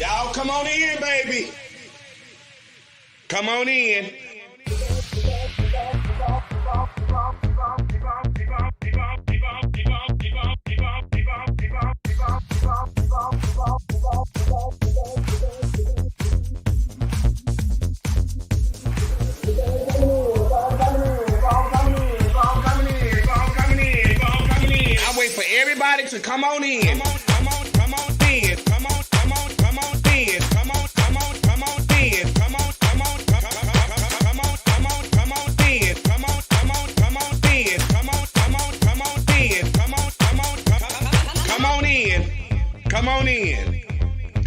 Y'all come on in, baby. Come on in. I wait for everybody to come on in. Come on in. Come on in. Come on in. Come on in.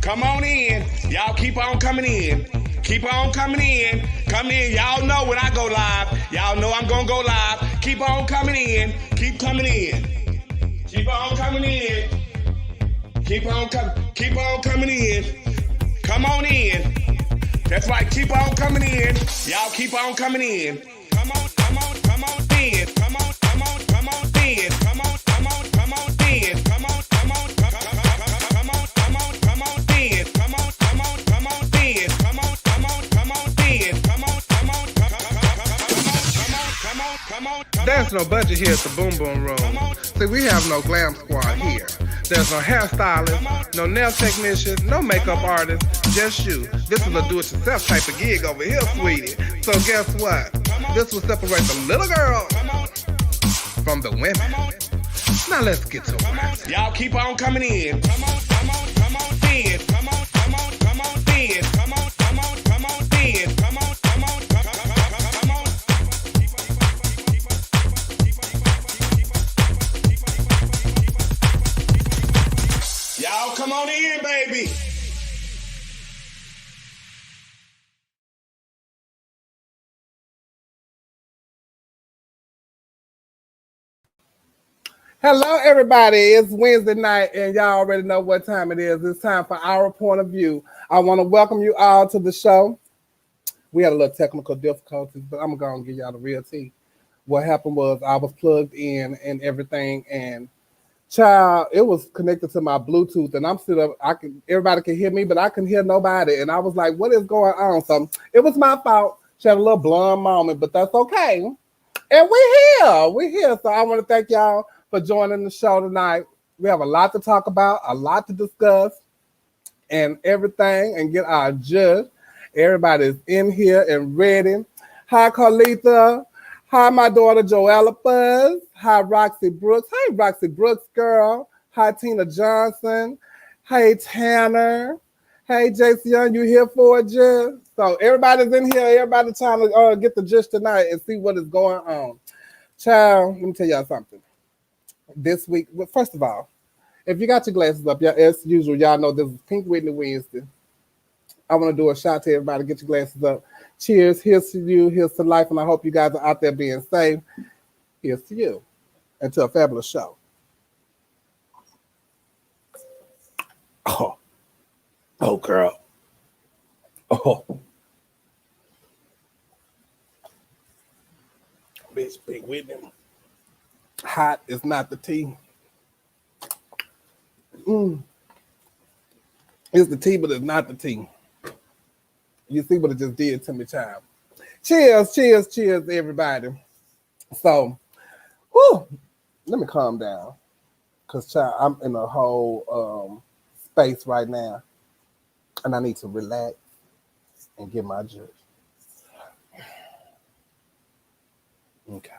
Come on in. Y'all keep on coming in. Keep on coming in. Come in. Y'all know when I go live. Y'all know I'm gonna go live. Keep on coming in. Keep coming in. Keep on coming in. Keep on coming in. Come on in. That's right. Keep on coming in. Y'all keep on coming in. Come on in. Come on in. Come on in. Come on in. Come on in. Come on in. Come on in. Come on in. There's no budget here at the Boom Boom Room. See, we have no glam squad here. There's no hairstylist, no nail technician, no makeup artist, just you. This is a do-it-yourself type of gig over here, sweetie. So guess what? This will separate the little girl from the women. Now let's get to it. Y'all keep on coming in. Come on in. Come on in. Come on in. Come on in. Come on in. Come on in. Y'all come on in, baby. Hello, everybody. It's Wednesday night, and y'all already know what time it is. It's time for our point of view. I want to welcome you all to the show. We had a little technical difficulties, but I'm going to give y'all the real tea. What happened was I was plugged in and everything, and child, it was connected to my Bluetooth, and I'm still up. Everybody can hear me, but I couldn't hear nobody, and I was like, "What is going on?" So it was my fault. She had a little blonde moment, but that's okay. And we're here. So I want to thank y'all for joining the show tonight. We have a lot to talk about, a lot to discuss, and everything, and get our judge. Everybody's in here and ready. Hi, Carlitha. Hi, my daughter, Joella Buzz. Hi, Roxy Brooks. Hey, Roxy Brooks, girl. Hi, Tina Johnson. Hey, Tanner. Hey, JC Young, you here for it, Judge? So everybody's in here. Everybody's trying to get the gist tonight and see what is going on. Child, let me tell y'all something. This week, well, first of all, if you got your glasses up, as usual, y'all know this is Pink Whitney Wednesday. I want to do a shout to everybody. Get your glasses up. Cheers. Here's to you. Here's to life. And I hope you guys are out there being safe. Here's to you. And to a fabulous show. Oh, girl. Oh. Bitch, Pink Whitney. Hot is not the tea. It's the tea, but it's not the tea. You see what it just did to me, child. Cheers, everybody. So, let me calm down. Because, child, I'm in a whole space right now. And I need to relax and get my juice. Okay.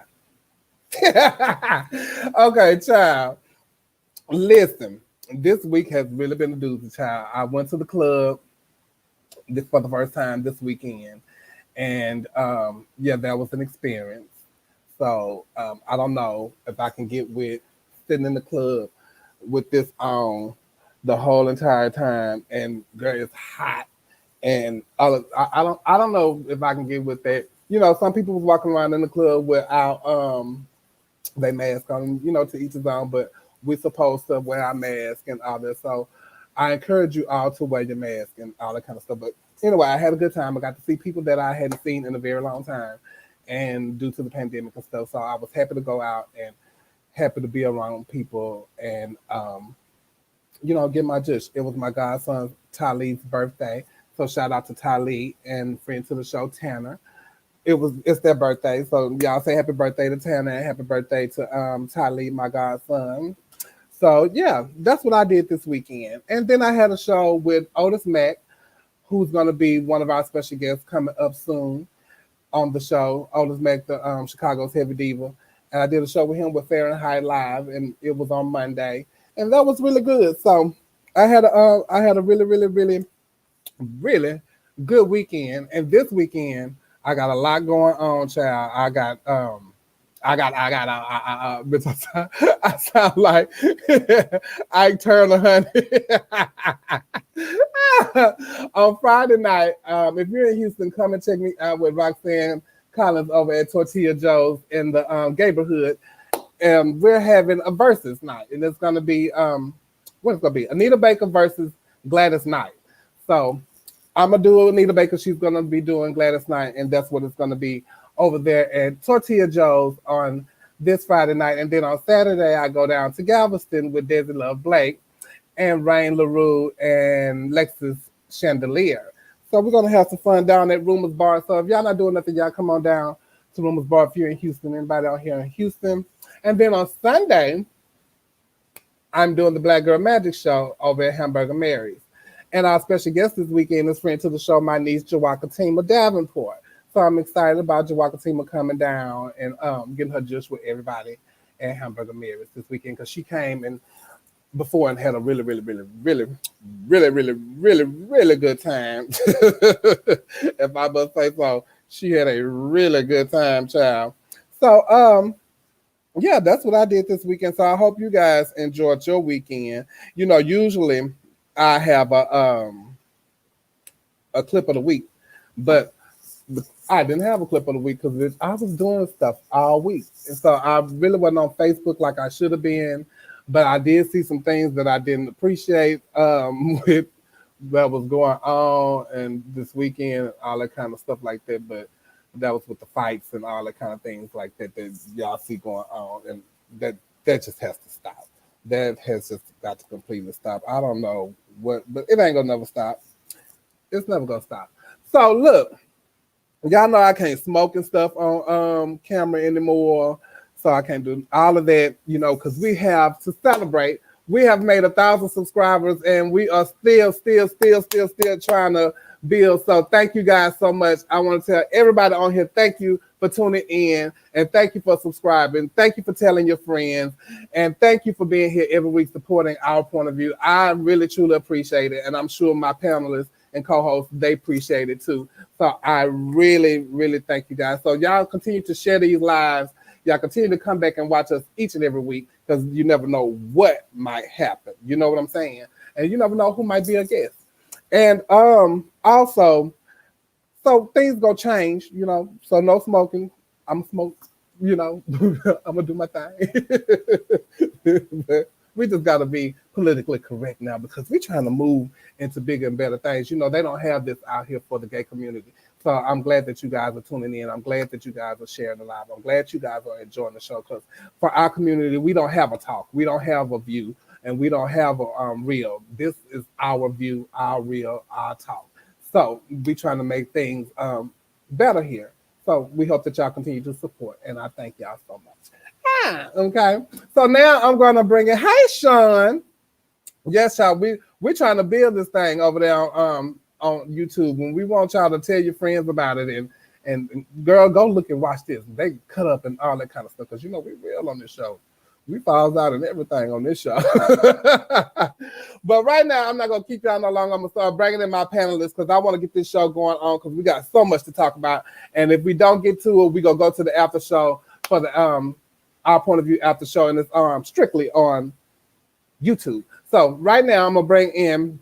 Okay, child. Listen, this week has really been a doozy, child. I went to the club for the first time this weekend, and that was an experience. So I don't know if I can get with sitting in the club with this on the whole entire time, and girl, it's hot, and I don't know if I can get with that. You know, some people was walking around in the club without they mask on, you know, to each his own, but we're supposed to wear our mask and all that. So I encourage you all to wear your mask and all that kind of stuff. But anyway, I had a good time. I got to see people that I hadn't seen in a very long time, and due to the pandemic and stuff. So I was happy to go out and happy to be around people. And get my dish. It was my godson Talib's birthday. So shout out to Talib and friend to the show, Tanner. It's their birthday. So y'all say happy birthday to Tanner and happy birthday to Talib, my godson. So yeah, that's what I did this weekend. And then I had a show with Otis Mack, who's gonna be one of our special guests coming up soon on the show. Otis Mack, the Chicago's Heavy Diva. And I did a show with him with Fahrenheit Live, and it was on Monday. And that was really good. So I had a really, really, really, really good weekend. And this weekend, I got a lot going on, child. I sound like I turned 100 on Friday night. If you're in Houston, come and check me out with Roxanne Collins over at Tortilla Joe's in the neighborhood. And we're having a versus night, and it's gonna be what it's gonna be? Anita Baker versus Gladys Knight. So I'm gonna do Anita Baker. She's gonna be doing Gladys Knight, and that's what it's gonna be over there at Tortilla Joe's on this Friday night. And then on Saturday, I go down to Galveston with Desi Love Blake and Rain LaRue and Lexus Chandelier. So we're gonna have some fun down at Rumors Bar. So if y'all not doing nothing, y'all come on down to Rumors Bar if you're in Houston. Anybody out here in Houston? And then on Sunday, I'm doing the Black Girl Magic Show over at Hamburger Mary's. And our special guest this weekend is friend to the show, my niece, Jawakatima Davenport. So I'm excited about Jawakatima coming down and getting her just with everybody at Hamburger Mary's this weekend, because she came and before and had a really, really, really, really, really, really, really, really good time. If I must say so, she had a really good time, child. So yeah, that's what I did this weekend. So I hope you guys enjoyed your weekend. Usually I have a clip of the week, but I didn't have a clip of the week because I was doing stuff all week. And so I really wasn't on Facebook like I should have been, but I did see some things that I didn't appreciate with that was going on and this weekend, all that kind of stuff like that. But that was with the fights and all that kind of things like that y'all see going on. And that just has to stop. That has just got to completely stop. I don't know what, but it ain't gonna never stop. It's never gonna stop. So look, y'all know I can't smoke and stuff on camera anymore. So I can't do all of that, because we have to celebrate. We have made 1,000 subscribers and we are still trying to build. So thank you guys so much. I want to tell everybody on here, thank you for tuning in and thank you for subscribing. Thank you for telling your friends and thank you for being here every week supporting our point of view. I really, truly appreciate it. And I'm sure my panelists and co-hosts, they appreciate it too. So I really, really thank you guys. So y'all continue to share these lives. Y'all continue to come back and watch us each and every week because you never know what might happen. You know what I'm saying? And you never know who might be a guest. And also, so things gonna change, so no smoking. I'm smoke, I'm gonna do my thing. But we just gotta be politically correct now because we're trying to move into bigger and better things. They don't have this out here for the gay community. So I'm glad that you guys are tuning in. I'm glad that you guys are sharing the live. I'm glad you guys are enjoying the show because for our community, we don't have a talk. We don't have a view. And we don't have a real. This is our view, our real, our talk. So we trying to make things better here. So we hope that y'all continue to support. And I thank y'all so much. Okay. So now I'm going to bring it. Hey, Sean. Yes, y'all. We're trying to build this thing over there on YouTube. And we want y'all to tell your friends about it. And girl, go look and watch this. They cut up and all that kind of stuff. Because, we real on this show. We falls out and everything on this show. But right now, I'm not going to keep y'all no longer. I'm going to start bringing in my panelists because I want to get this show going on because we got so much to talk about. And if we don't get to it, we're going to go to the after show for the our point of view after show. And it's strictly on YouTube. So right now, I'm going to bring in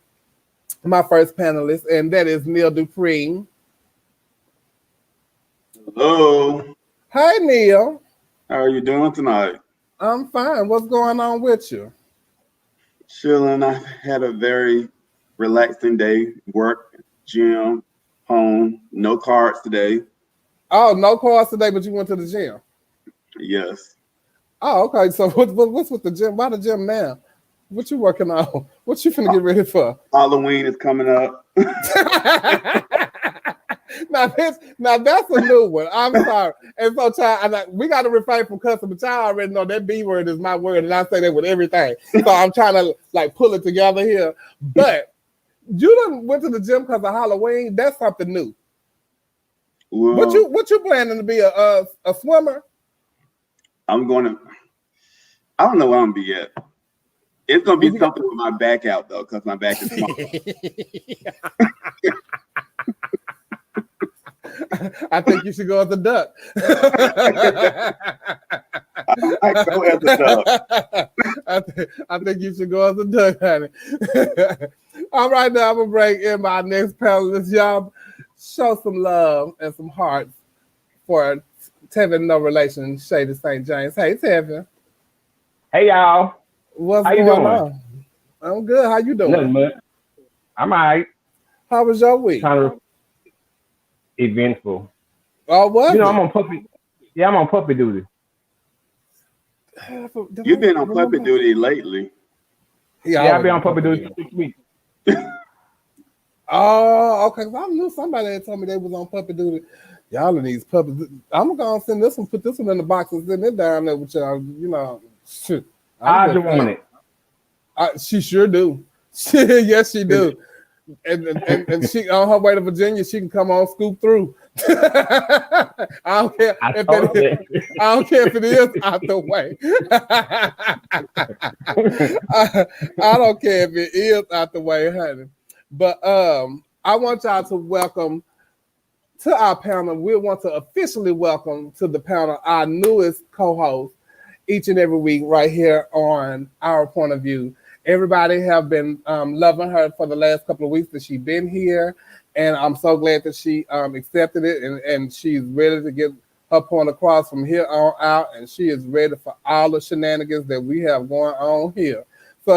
my first panelist, and that is Neil Dupree. Hello. Hi, Neil. How are you doing tonight? I'm fine. What's going on with you? Chilling. I had a very relaxing day. Work, gym, home. No cards today. Oh, no cards today, but you went to the gym. Yes. Oh, okay. So what's with the gym? Why the gym now? What you working on? What you finna get ready for? Halloween is coming up. Now that's a new one. I'm sorry. And so, child, we got to refrain from cussing, but y'all already know that B word is my word, and I say that with everything. So I'm trying to like pull it together here. But you done went to the gym because of Halloween. That's something new. Well, What you planning to be a swimmer? I don't know where I'm gonna be yet. It's gonna be something with my back out though, because my back is small. I think you should go as a duck. I go as a duck. I think you should go as a duck, honey. All right, now I'm gonna bring in my next panelist. Y'all show some love and some hearts for Tevin, no relation, Shady St. James. Hey, Tevin. Hey, y'all. What's How you going doing? on? I'm good. How you doing? Nothing much. I'm all right. How was your week? Kind of eventful. Oh, what? You know, I'm on puppy duty. You've been on puppy duty lately. Yeah, I've been on puppy duty for 6 weeks. Oh, okay. I knew somebody had told me they was on puppy duty. Y'all are these puppies. I'm gonna send this one, put this one in the box and send it down there with y'all. You know, shoot. I just want it. She sure do. Yes, she do. And she on her way to Virginia, she can come on, scoop through. I don't care I don't care if it is out the way. I don't care if it is out the way, honey. But I want y'all to welcome to our panel. We want to officially welcome to the panel our newest co-host each and every week right here on Our Point of View. Everybody have been loving her for the last couple of weeks that she's been here, and I'm so glad that she accepted it, and she's ready to get her point across from here on out, and she is ready for all the shenanigans that we have going on here. So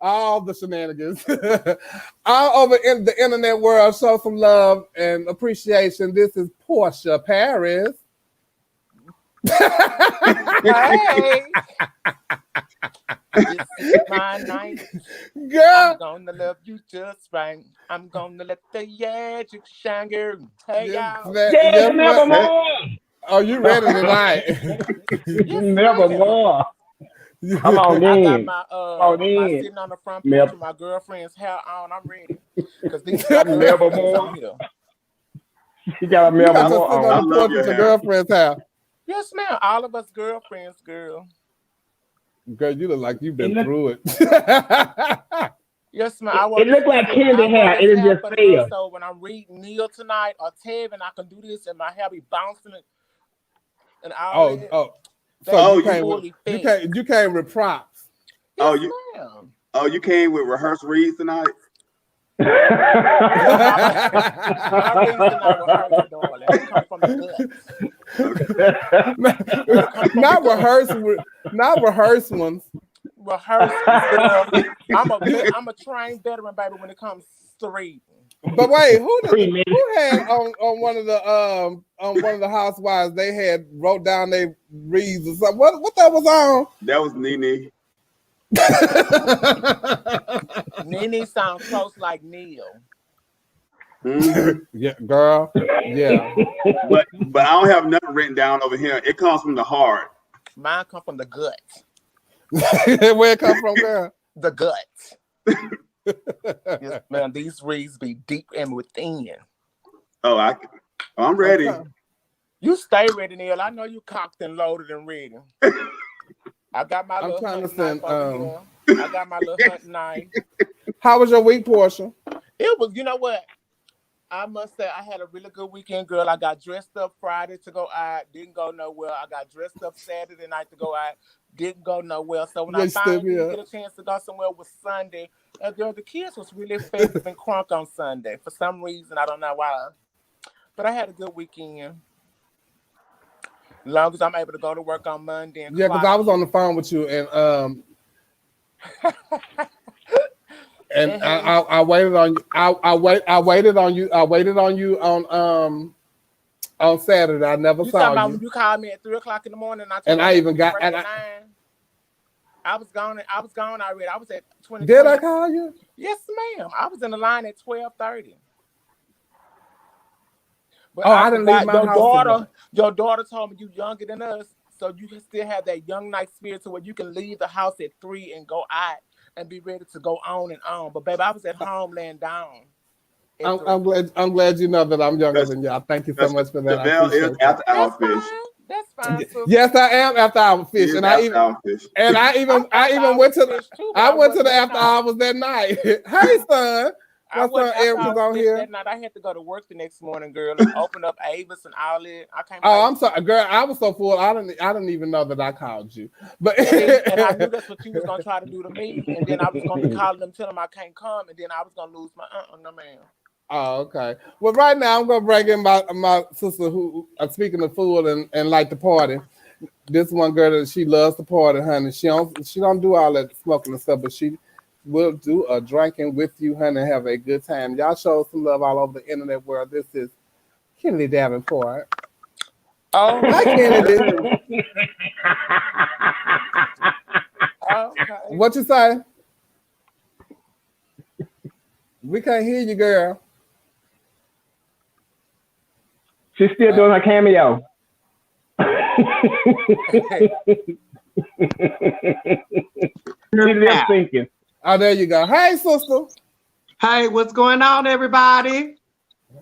all the shenanigans, all over in the internet world. Show some love and appreciation. This is Portia Paris. Hey, this is my night. Girl, I'm gonna love you just right. I'm gonna let the magic shine, girl. Hey, y'all. Yes, nevermore. Oh, you ready tonight? Yes, Nevermore. Come on I in. got my sitting on the front porch with my girlfriend's hair on. I'm ready. Because these are Nevermore. here. She got a nevermore on. I love your girlfriend's house. Yes, ma'am. All of us girlfriends, girl. Girl, you look like you've been through it. Yes, ma'am. It looked like candy hair. It is just fair. So when I'm reading Neil tonight or Tevin, I can do this and my hair be bouncing and all So you came with props. Yes, ma'am. You came with rehearsed reads tonight? Not rehearsed ones. I'm a trained veteran, baby, when it comes to reading. But wait, who had on one of the housewives? They had wrote down their reads or something. What that was on? That was Nene. Nene sounds close like Neil. Mm-hmm. Yeah, girl. Yeah. But I don't have nothing written down over here. It comes from the heart. Mine come from the gut. Where it come from, girl? The gut. Yes, man, these reads be deep and within. Oh, I'm ready. Okay. You stay ready, Neil. I know you cocked and loaded and ready. I got my little hunting knife over here. I got my little hunting knife. How was your week, Portia? It was, you know what? I must say I had a really good weekend, girl. I got dressed up Friday to go out. Didn't go nowhere. I got dressed up Saturday night to go out. Didn't go nowhere. So when I finally did get a chance to go somewhere was Sunday. Girl, the kids was really festive and crunk on Sunday. For some reason, I don't know why. But I had a good weekend. As long as I'm able to go to work on Monday. Yeah, because I was on the phone with you and and I waited on you. I waited on you on On Saturday, I never You saw talking about you. when you called me at 3:00 in the morning? And I even got. And I was gone already. I was at 20. Did I call you? Yes, ma'am. I was in the line at 12:30. But I didn't leave my house. Your daughter told me you younger than us, so you can still have that young night spirit to where you can leave the house at 3 and go out and be ready to go on and on. But baby, I was at home laying down. I'm glad you know that I'm younger than y'all. Thank you so much for that. Javelle is after hour fish. That's fine. Yes, I am after hour fish, and I even went to the after hours that night. Hey, son. My son Eric was on here. That night. I had to go to work the next morning, girl, and open up Avis and outlet. I'm sorry, girl. I was so full. I didn't even know that I called you. But and I knew that's what you was gonna try to do to me. And then I was gonna be calling them, telling them I can't come, and then I was gonna lose my no ma'am. Oh, okay. Well, right now I'm gonna bring in my sister who speaking of food and like to party. This one girl that she loves to party, honey. She don't do all that smoking and stuff, but she will do a drinking with you, honey, and have a good time. Y'all show some love all over the internet world. This is Kennedy Davenport. Oh, hi, Kennedy. Okay. What you say? We can't hear you, girl. She's still doing her cameo. She's just thinking. Oh, there you go. Hey, sister. Hey, what's going on, everybody?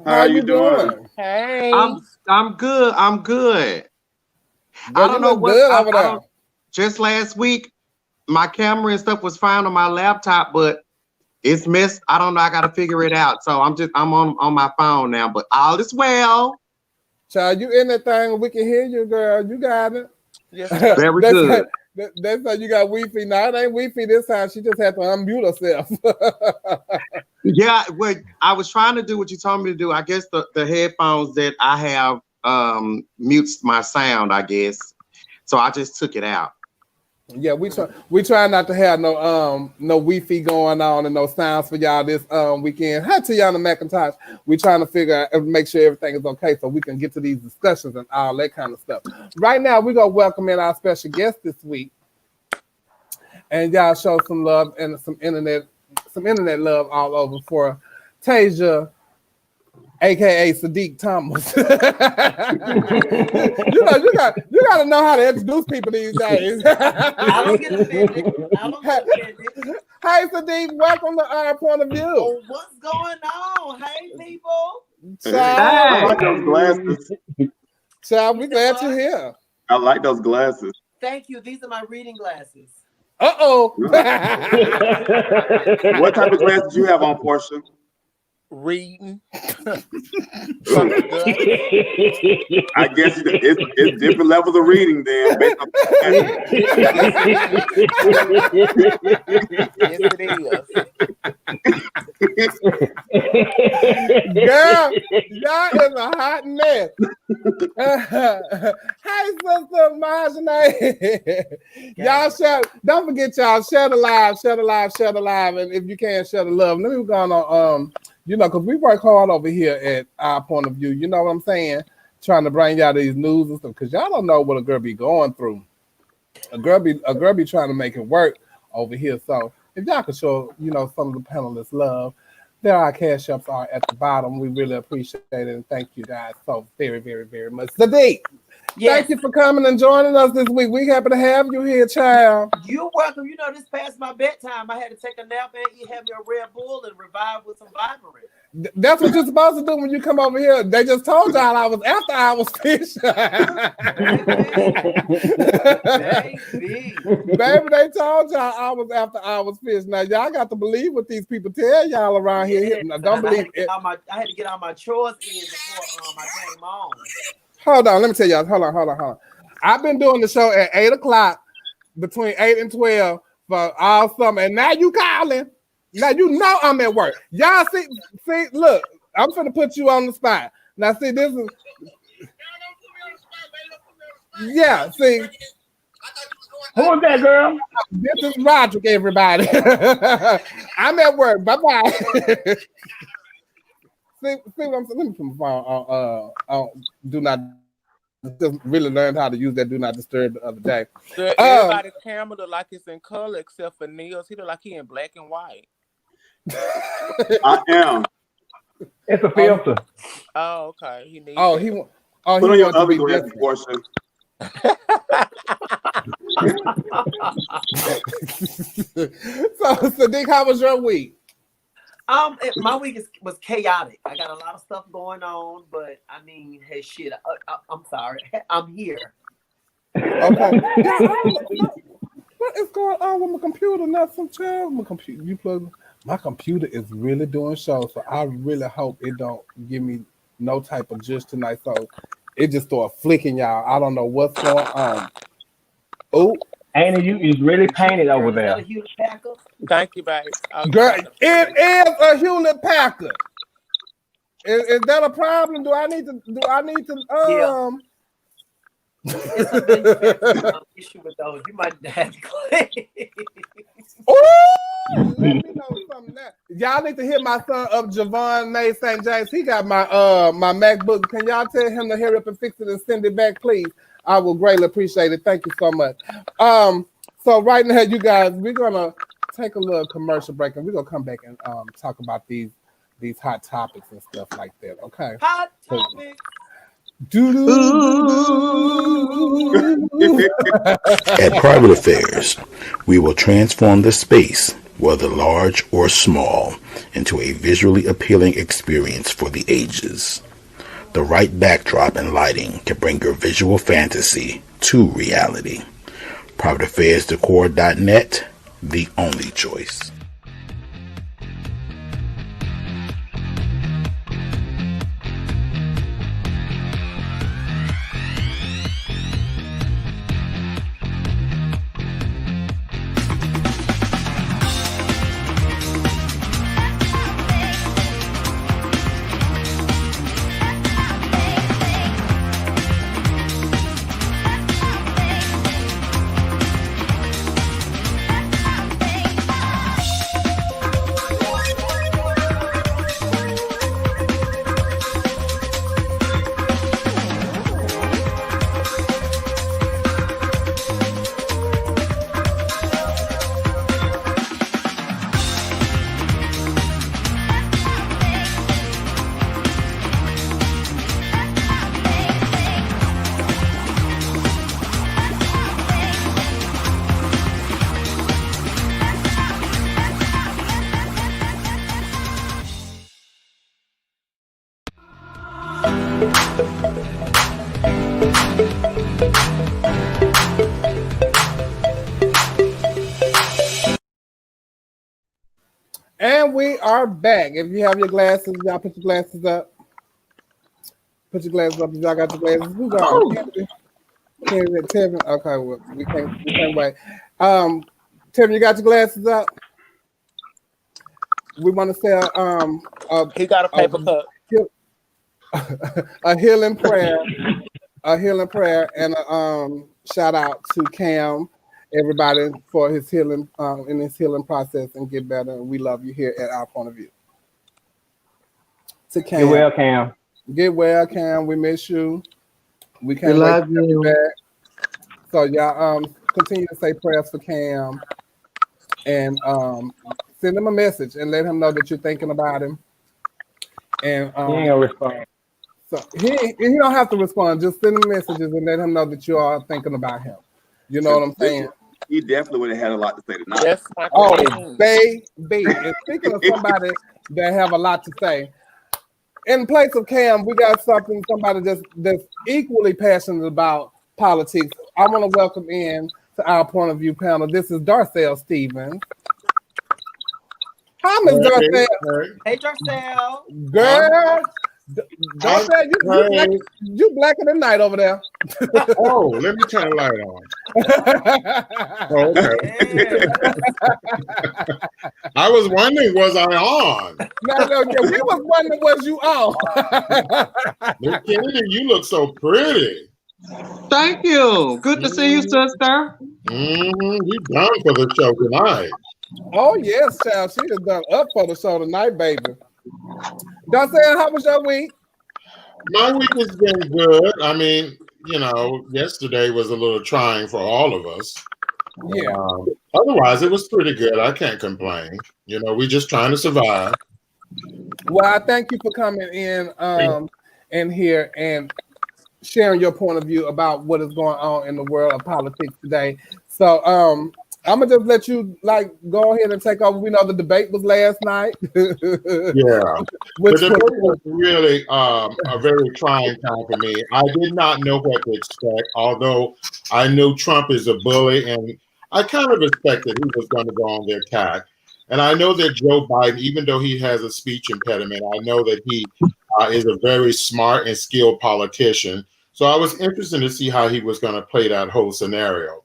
How you doing? Hey. I'm good. I'm good. Girl, I don't know what. over there. Just last week, my camera and stuff was found on my laptop, but it's missed. I don't know. I got to figure it out. So I'm on my phone now, but all is well. Child, you in that thing? We can hear you, girl. You got it. Yes, very good. That's how you got Wi-Fi. Now it ain't Wi-Fi this time. She just had to unmute herself. Yeah, well, I was trying to do what you told me to do. I guess the headphones that I have mutes my sound, I guess. So I just took it out. Yeah, we try not to have no Wi-Fi going on and no sounds for y'all this weekend. Hi to y'all in Macintosh. We trying to figure out, make sure everything is okay so we can get to these discussions and all that kind of stuff. Right now, we're gonna welcome in our special guest this week, and y'all show some love and some internet love all over for Tasia, aka Sadiq Thomas. you gotta know how to introduce people these days. I don't get offended. Hey Sadiq, welcome to Our Point of View. Oh, what's going on? Hey people. I like those glasses. Child, we glad you're here. I like those glasses. Thank you. These are my reading glasses. Uh-oh. What type of glasses do you have on, Portia? Reading. I guess it's different levels of reading then. Yes, it is. Girl, y'all is a hot mess. Hey, sister Marjane. Y'all don't forget y'all, share the live, and if you can, share the love. Let me go on because we work hard over here at Our Point of View. You know what I'm saying? Trying to bring y'all these news and stuff because y'all don't know what a girl be going through. A girl be trying to make it work over here. So if y'all could show, some of the panelists love, there our cash ups are at the bottom. We really appreciate it and thank you guys so very, very, very much. Sadiq, thank you for coming and joining us this week. We happy to have you here, child. You're welcome. This past my bedtime, I had to take a nap and have me a Red Bull and revive with some Vibrant. That's what you're supposed to do when you come over here. They just told y'all I was after hours fish. Baby, they told y'all I was after hours fish. Now y'all got to believe what these people tell y'all around here. Now, don't believe it. I had to get all my chores in before I came on. Hold on, let me tell y'all. Hold on. I've been doing the show at 8 o'clock, between 8 and 12 for all summer, and now you calling. Now you know I'm at work. Y'all see, look, I'm finna put you on the spot. Now see, this is see. Who is that girl? This is Roderick, everybody. I'm at work. Bye-bye. See what I'm saying? Let me put my phone on. Do not. Just really learned how to use that do not disturb the other day. Good. Everybody's camera look like it's in color except for Neil's. He look like he in black and white. I am. It's a filter. Oh, okay. He needs. Oh, it. he. Put on your other glasses, Portia. So Dick, how was your week? My week was chaotic. I got a lot of stuff going on, but I mean, hey, shit. I'm sorry. I'm here. Okay. What is going on with my computer? Not some child. My computer. My computer is really doing shows, so I really hope it don't give me no type of just tonight. So it just started flicking, y'all. I don't know what's going on. Oh. Annie, you is really painted over there. Thank you, babe. Girl, it is a Hewlett Packard. Is that a problem? Do I need to Yeah. It's a manufacturing issue with those. You might have to click. Let me know something now. Y'all need to hit my son up, Javon May St. James. He got my my MacBook. Can y'all tell him to hurry up and fix it and send it back, please? I will greatly appreciate it. Thank you so much. So right now, you guys, we're gonna take a little commercial break and we're gonna come back and talk about these hot topics and stuff like that. Okay. Hot topics. At Private Affairs, we will transform the space, whether large or small, into a visually appealing experience for the ages. The right backdrop and lighting can bring your visual fantasy to reality. PrivateAffairsDecor.net, the only choice. And we are back. If you have your glasses, y'all put your glasses up. Put your glasses up if y'all got your glasses. Who's on? Tevin. Okay, well, we can't wait. Tevin, you got your glasses up? We want to say he got a paper cup. A healing prayer. A healing prayer and a shout out to Cam, everybody for his healing in his healing process and get better. And we love you here at Our Point of View. To Cam. Get well, Cam. Get well, Cam. We miss you. We can't wait to have you back. So y'all continue to say prayers for Cam and send him a message and let him know that you're thinking about him. And he ain't gonna respond. So he don't have to respond. Just send him messages and let him know that you are thinking about him. You know what I'm saying? He definitely would have had a lot to say tonight. Yes, oh, baby. And speaking of somebody that have a lot to say, in place of Cam, we got somebody that's equally passionate about politics. I want to welcome in to Our Point of View panel. This is Darcel Stevens. Hi, Miss Darcel. Hey, Darcel. Girl. Darcel, you blacker than night over there. Oh, let me turn the light on. Okay. I was wondering, was I on? No, we was wondering, was you on? Kennedy, you look so pretty. Thank you. Good to see you, sister. You done for the show tonight. Oh yes, child. She is done up for the show tonight, baby. Darcel, how was your week? My week has been good. I mean, yesterday was a little trying for all of us. Yeah. Otherwise, it was pretty good. I can't complain. We're just trying to survive. Well, I thank you for coming in here and sharing your point of view about what is going on in the world of politics today. So I'm gonna just let you go ahead and take over. We know the debate was last night. Yeah, the debate was really a very trying time for me. I did not know what to expect, although I knew Trump is a bully, and I kind of expected he was going to go on the attack. And I know that Joe Biden, even though he has a speech impediment, I know that he is a very smart and skilled politician. So I was interested to see how he was going to play that whole scenario.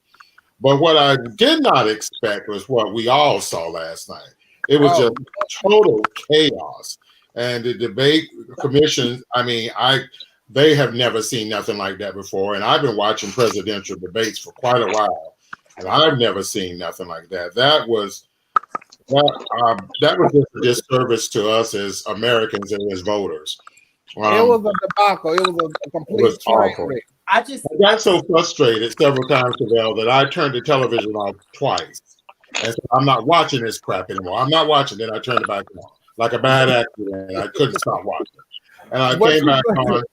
But what I did not expect was what we all saw last night. It was just total chaos. And the debate commission, they have never seen nothing like that before. And I've been watching presidential debates for quite a while, and I've never seen nothing like that. That was just a disservice to us as Americans and as voters. It was a debacle. It was a complete train wreck. I got so frustrated several times, Chevelle, that I turned the television off twice. And so I'm not watching this crap anymore. I'm not watching it. I turned it back on like a bad accident. I couldn't stop watching. And I came back on,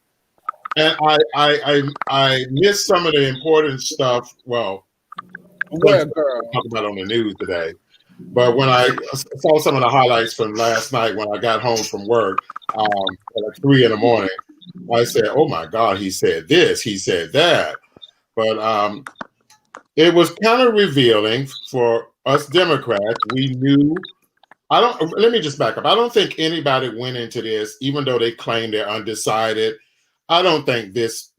and I missed some of the important stuff. Well, girl? Talk about on the news today. But when I saw some of the highlights from last night when I got home from work at like 3 a.m, I said, "Oh my God, he said this, he said that." But it was kind of revealing for us Democrats. We knew. Let me just back up. I don't think anybody went into this, even though they claim they're undecided. I don't think this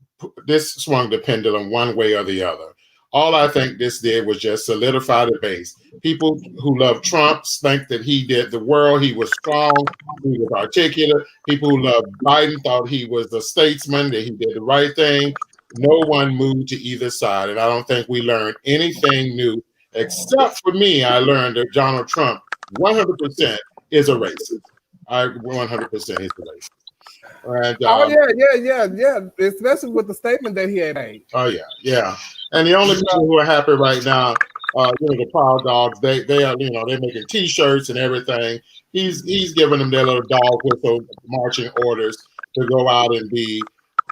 swung the pendulum one way or the other. All I think this did was just solidify the base. People who love Trump think that he did the world. He was strong. He was articulate. People who love Biden thought he was a statesman, that he did the right thing. No one moved to either side. And I don't think we learned anything new, except for me. I learned that Donald Trump 100% is a racist. 100% is a racist. And, yeah. Especially with the statement that he had made. Oh yeah. And the only people who are happy right now, the Proud Dogs, they are, they're making T-shirts and everything. He's giving them their little dog whistle marching orders to go out and be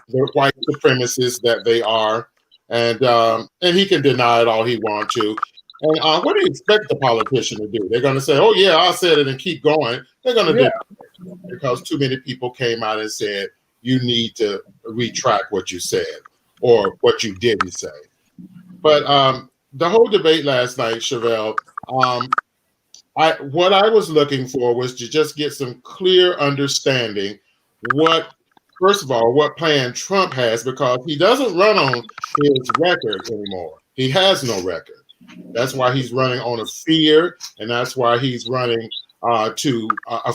the white supremacists that they are, and he can deny it all he wants to. And what do you expect the politician to do? They're going to say, "Oh yeah, I said it," and keep going. They're going to do it because too many people came out and said, "You need to retract what you said or what you didn't say." But the whole debate last night, Chevelle, what I was looking for was to just get some clear understanding first of all, what plan Trump has, because he doesn't run on his record anymore. He has no record. That's why he's running on a fear, and that's why he's running to a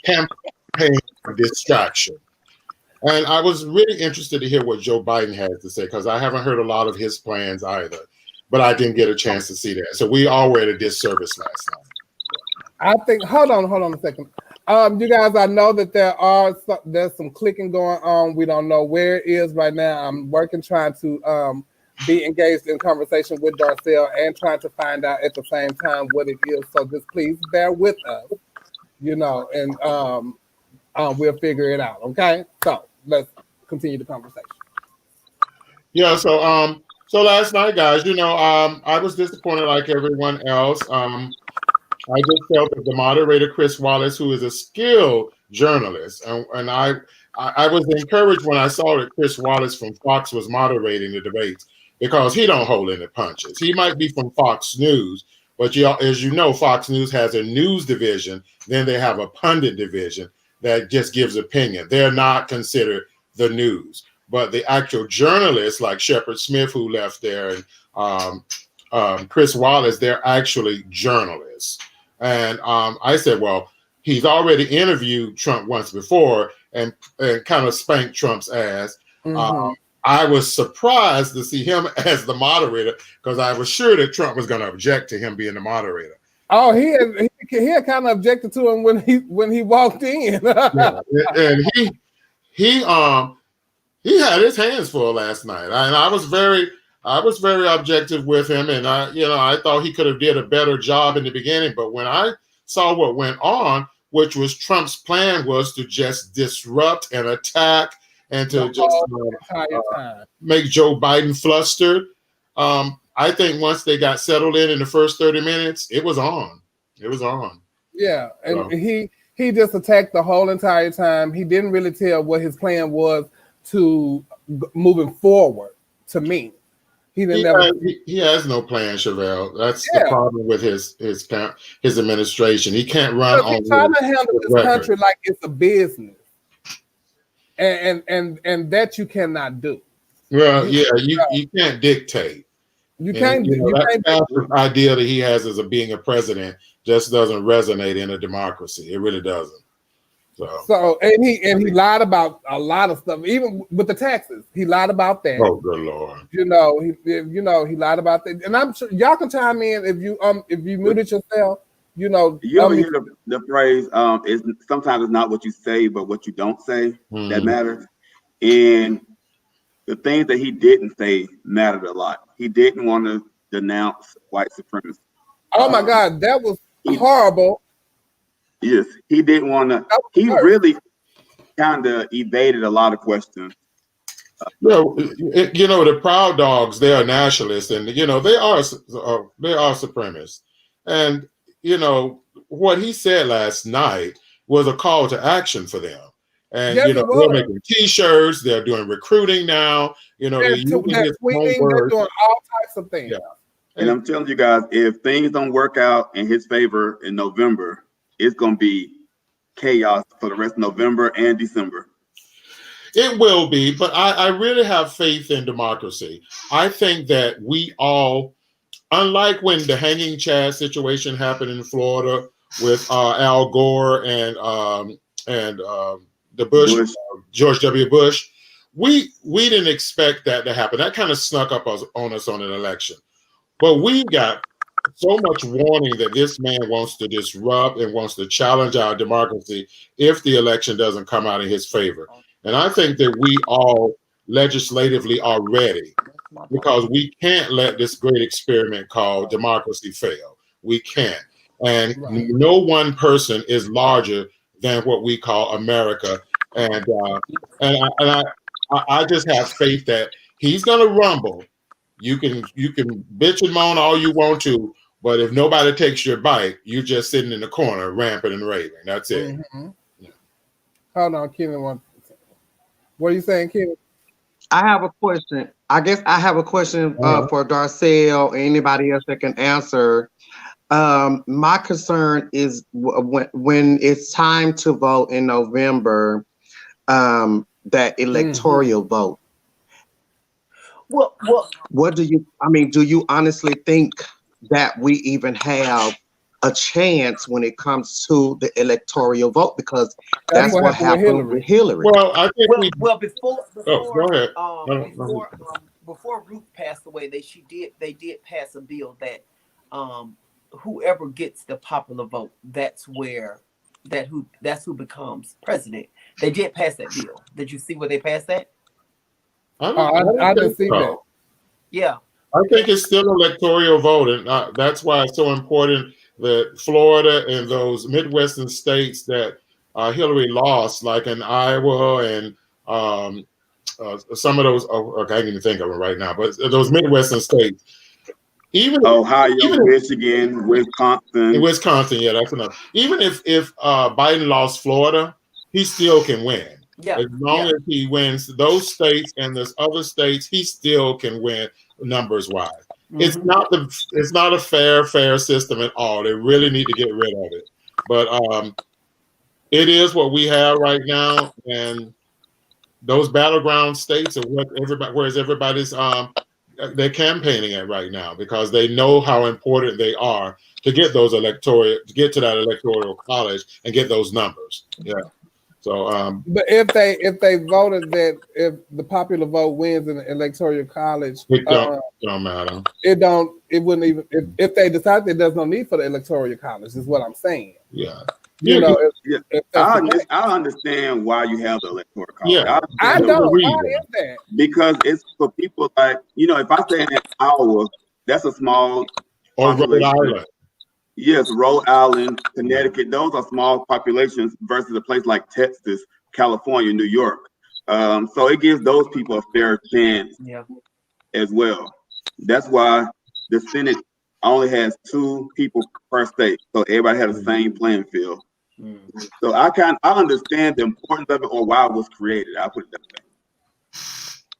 campaign distraction. And I was really interested to hear what Joe Biden had to say, because I haven't heard a lot of his plans either, but I didn't get a chance to see that. So we all were at a disservice last night. I think, hold on a second. You guys, I know that there's some clicking going on. We don't know where it is right now. I'm working, trying to be engaged in conversation with Darcel and trying to find out at the same time what it is. So just please bear with us, and we'll figure it out. Okay, so let's continue the conversation. Yeah. So last night, guys, I was disappointed like everyone else. I just felt that the moderator, Chris Wallace, who is a skilled journalist, and I was encouraged when I saw that Chris Wallace from Fox was moderating the debates, because he don't hold any punches. He might be from Fox News, but as you know, Fox News has a news division. Then they have a pundit division that just gives opinion. They're not considered the news. But the actual journalists like Shepard Smith, who left there, and Chris Wallace, they're actually journalists. And I said, well, he's already interviewed Trump once before and kind of spanked Trump's ass. Mm-hmm. I was surprised to see him as the moderator, because I was sure that Trump was going to object to him being the moderator. Oh, he had kind of objected to him when he walked in. Yeah. And he had his hands full last night, and I was very objective with him, and I thought he could have did a better job in the beginning. But when I saw what went on, which was Trump's plan was to just disrupt and attack and to just make Joe Biden flustered. I think once they got settled in the first 30 minutes, it was on. It was on. Yeah, and he just attacked the whole entire time. He didn't really tell what his plan was to moving forward. To me, he has no plan, Chevelle. That's the problem with his administration. He can't run on. He's trying to handle this country like it's a business, and that you cannot do. Well, you can't dictate. You can't. That idea that he has as being a president just doesn't resonate in a democracy. It really doesn't. So and he lied about a lot of stuff, even with the taxes. He lied about that. Oh, good Lord! He lied about that, and I'm sure y'all can chime in if you muted yourself. You ever hear the phrase? Sometimes it's not what you say, but what you don't say that matters. And the things that he didn't say mattered a lot. He didn't want to denounce white supremacy. Oh my God, that was horrible. Yes, he didn't want to. He really kind of evaded a lot of questions. The Proud Dogs, they are nationalists, and they are supremacists. And what he said last night was a call to action for them. And they're making T-shirts, they're doing recruiting now. They're tweeting, they're doing all types of things. Yeah. And I'm telling you guys, if things don't work out in his favor in November, it's going to be chaos for the rest of November and December. It will be, but I really have faith in democracy. I think that we all, unlike when the hanging Chad situation happened in Florida with Al Gore and the Bush. George W. Bush, we didn't expect that to happen. That kind of snuck up on us on an election. But we got so much warning that this man wants to disrupt and wants to challenge our democracy if the election doesn't come out in his favor. And I think that we all legislatively are ready, because we can't let this great experiment called democracy fail. We can't. And no one person is larger than what we call America. And I just have faith that he's going to rumble. You can bitch and moan all you want to, but if nobody takes your bite, you're just sitting in the corner, ramping and raving. That's it. Mm-hmm. Yeah. Hold on, Kenny. What are you saying, Kenny? I have a question. I guess I have a question for Darcel or anybody else that can answer. My concern is when it's time to vote in November, that electoral vote. Well, what do you honestly think that we even have a chance when it comes to the electoral vote? Because that's what happened with Hillary. Well, I think before Ruth passed away, they did pass a bill that whoever gets the popular vote, that's who becomes president. They did pass that bill. Did you see where they passed that? I didn't see that. Yeah. I think it's still an electoral vote, and that's why it's so important that Florida and those Midwestern states that Hillary lost, like in Iowa and some of those, I can't even think of them right now, but those Midwestern states, even Ohio, Michigan, Wisconsin, yeah, that's enough. Even if Biden lost Florida, he still can win. Yeah. As long as he wins those states and there's other states, he still can win numbers wise. Mm-hmm. It's not a fair system at all. They really need to get rid of it. But it is what we have right now, and those battleground states are where's everybody's they're campaigning at right now, because they know how important they are to get to that electoral college and get those numbers. Yeah. So, but if they voted that if the popular vote wins in the electoral college, it don't matter. It wouldn't even if they decide that there's no need for the electoral college. Is what I'm saying. Yeah. I understand why you have the electoral college. Yeah, I don't. Why is that? Because it's for people like, if I say an hour, that's a small or Rhode Island. Yes, Rhode Island, Connecticut, those are small populations versus a place like Texas, California, New York. So it gives those people a fair chance as well. That's why the Senate only has 2 people per state, so everybody has the same playing field. So I understand the importance of it or why it was created. I'll put it that way.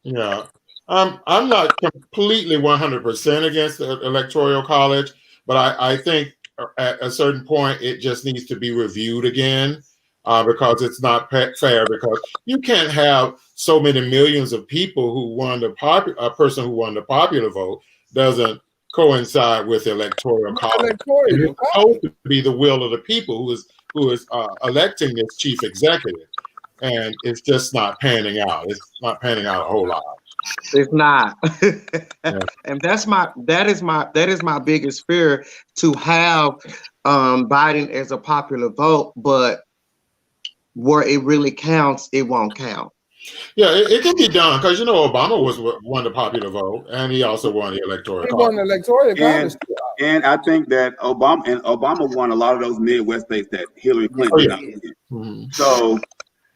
Yeah. I'm not completely 100% against the electoral college, but I think at a certain point it just needs to be reviewed again because it's not fair, because you can't have so many millions of people who won a person who won the popular vote doesn't coincide with the electoral college. It's supposed to be the will of the people who is electing this chief executive, and it's just not panning out. It's not panning out a whole lot. It's not. And that is my biggest fear, to have Biden as a popular vote, but where it really counts, it won't count. Yeah, it can be done, because Obama won the popular vote, and he also won the electoral college. He won the electoral college. And I think that Obama won a lot of those Midwest states that Hillary Clinton did not win. So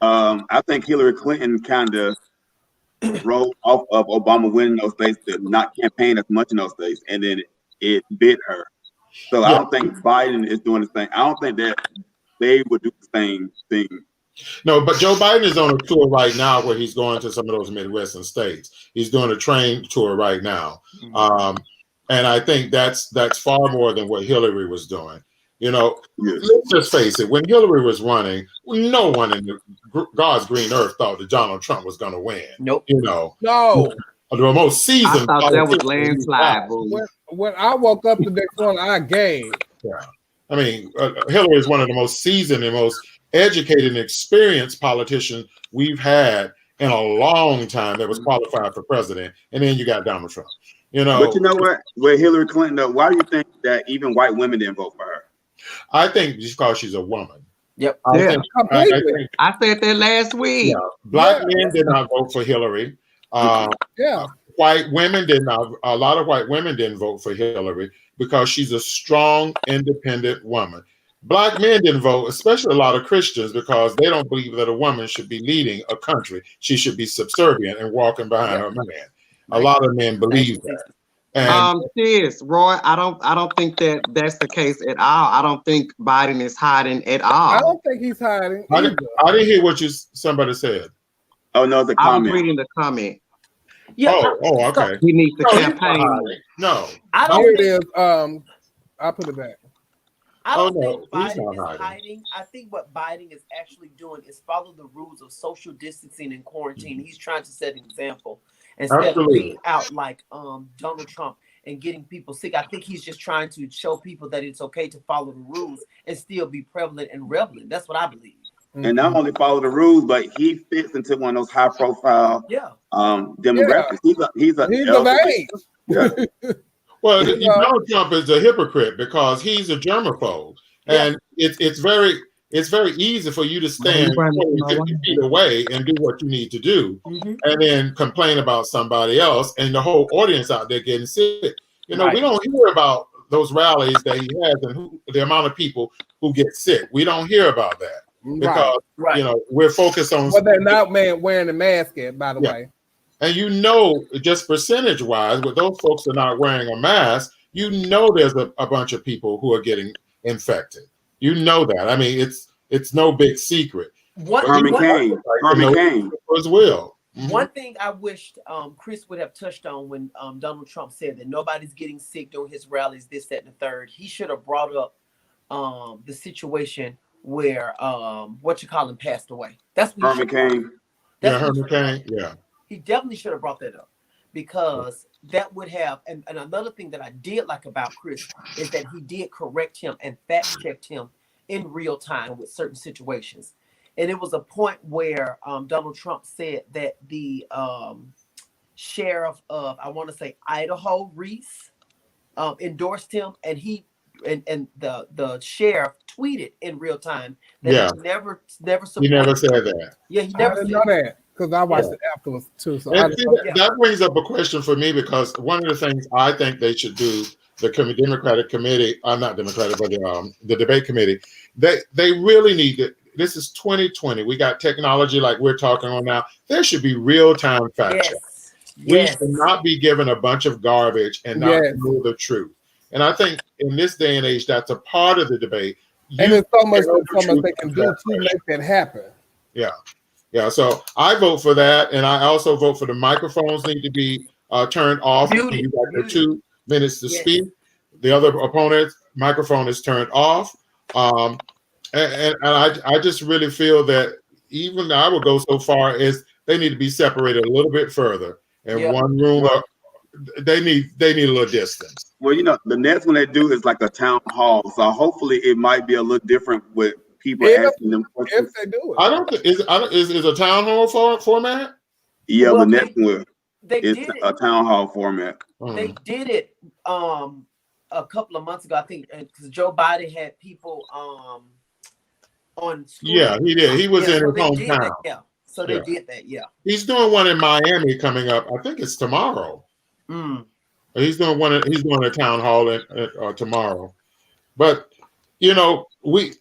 I think Hillary Clinton kind of rolled off of Obama winning those states to not campaign as much in those states, and then it bit her. So I don't think Biden is doing the same. I don't think that they would do the same thing. No, but Joe Biden is on a tour right now where he's going to some of those Midwestern states. He's doing a train tour right now. And I think that's far more than what Hillary was doing. Let's just face it, when Hillary was running, no one in God's green earth thought that Donald Trump was going to win. Nope. No. The most seasoned. I thought that was landslide. When I woke up the next morning, I gave. Yeah. I mean, Hillary is one of the most seasoned and most educated and experienced politicians we've had in a long time that was qualified for president. And then you got Donald Trump. But you know what? With Hillary Clinton, though, why do you think that even white women didn't vote for her? I think because she's a woman. Yep. I said that last week. Yeah. Black men did not vote for Hillary. White women did not. A lot of white women didn't vote for Hillary because she's a strong, independent woman. Black men didn't vote, especially a lot of Christians, because they don't believe that a woman should be leading a country. She should be subservient and walking behind her man. A lot of men believe that. And Roy, I don't think that's the case at all. I don't think Biden is hiding at all. I don't think he's hiding. I didn't hear what somebody said. Oh no, the comment. I was reading the comment. Yeah. Oh, okay. He needs to campaign. No. Here it is. I'll put it back. I don't think Biden is hiding. I think what Biden is actually doing is follow the rules of social distancing and quarantine. He's trying to set an example instead of being out like Donald Trump and getting people sick. I think he's just trying to show people that it's okay to follow the rules and still be prevalent and relevant. That's what I believe. And not only follow the rules, but he fits into one of those high-profile demographics. He's a man. Yeah. Well, Donald Trump is a hypocrite because he's a germaphobe, and it's very easy for you to stand 50 feet away and do what you need to do, and then complain about somebody else and the whole audience out there getting sick. We don't hear about those rallies that he has and the amount of people who get sick. We don't hear about that because we're focused on. Well, they're not wearing a mask yet, by the way. And just percentage-wise, with those folks that are not wearing a mask, there's a bunch of people who are getting infected. That. I mean, it's no big secret. Herman Cain as well. One thing I wished Chris would have touched on when Donald Trump said that nobody's getting sick during his rallies, this, that, and the third. He should have brought up the situation where passed away. That's what Herman Cain. Herman Cain. Yeah. He definitely should have brought that up, because that would have, and another thing that I did like about Chris is that he did correct him and fact checked him in real time with certain situations. And it was a point where Donald Trump said that the sheriff of, I want to say, Idaho, Reese, endorsed him, and the sheriff tweeted in real time that he never supported. He never said that. Yeah, he never didn't said know that because I watched it afterwards too. So And that brings up a question for me, because one of the things I think they should do, the Democratic committee, not Democratic, but the debate committee, they really need to. This is 2020. We got technology like we're talking on now. There should be real-time fact check. We should not be given a bunch of garbage and not know the truth. And I think in this day and age, that's a part of the debate. And there's so much they can do to make that happen. Yeah. Yeah. So I vote for that. And I also vote for the microphones need to be turned off. You got your 2 minutes to speak. The other opponent's microphone is turned off. And I just really feel that even I would go so far as they need to be separated a little bit further in one room. They need a little distance. Well, you know, the next one they do is like a town hall, so hopefully it might be a little different with people asking them questions. If they do it, I don't think is a town hall format. Yeah, the next one is a town hall format. They did it a couple of months ago, I think, because Joe Biden had people on school. Yeah, he did. He was in his hometown. So they did that. Yeah, he's doing one in Miami coming up. I think it's tomorrow. He's doing one. He's doing a town hall tomorrow. But you know, to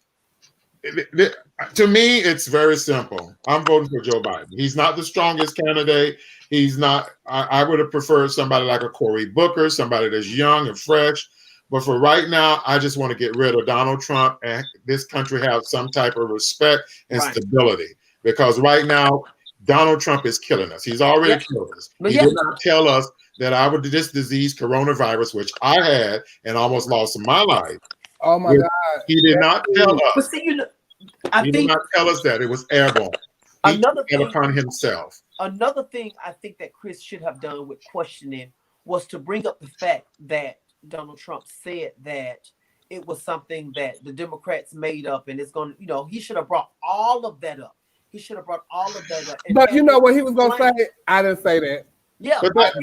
me, it's very simple. I'm voting for Joe Biden. He's not the strongest candidate. He's not. I would have preferred somebody like a Cory Booker, somebody that's young and fresh. But for right now, I just want to get rid of Donald Trump and this country have some type of respect and stability. Because right now, Donald Trump is killing us. He's already killed us. He did not tell us that I would this disease, coronavirus, which I had and almost lost my life. Oh my God! He did not tell us. But see, you know, he did not tell us that it was airborne. Another thing upon himself. Another thing I think that Chris should have done with questioning was to bring up the fact that Donald Trump said that it was something that the Democrats made up, and it's going to, you know, he should have brought all of that up. He should have brought all of that up. But you know what he was going to say? I didn't say that. Yeah, but that's,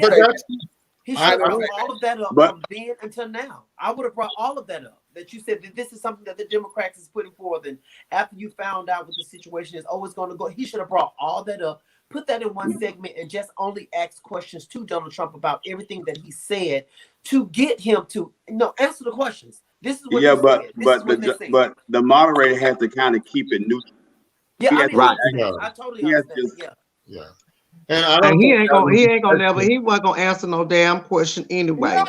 he should have brought all of that up from then until now. I would have brought all of that up. That you said that this is something that the Democrats is putting forth, and after you found out what the situation is, it's going to go. He should have brought all that up, put that in one segment, and just only ask questions to Donald Trump about everything that he said to get him to answer the questions. This is what but the moderator has to kind of keep it neutral. Yeah, I totally understand. Yeah. And he wasn't gonna answer no damn question anyway. No.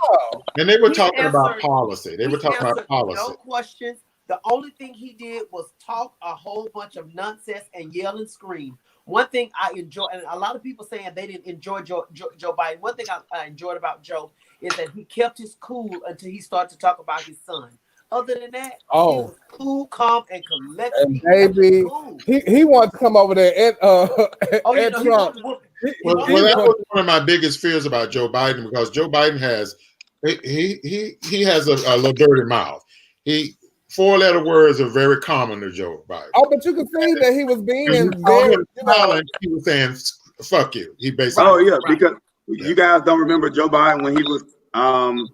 And they were talking about policy. They were talking about policy. No questions. The only thing he did was talk a whole bunch of nonsense and yell and scream. One thing I enjoy, and a lot of people saying they didn't enjoy Joe Biden. One thing I enjoyed about Joe is that he kept his cool until he started to talk about his son. Other than that, he was cool, calm, and collected. And baby, he wanted to come over there at Trump. Well, that was one of my biggest fears about Joe Biden, because Joe Biden has he has a little dirty mouth. 4-letter words are very common to Joe Biden. Oh, but you can see that he was being he was saying "fuck you." He basically. Because you guys don't remember Joe Biden when he was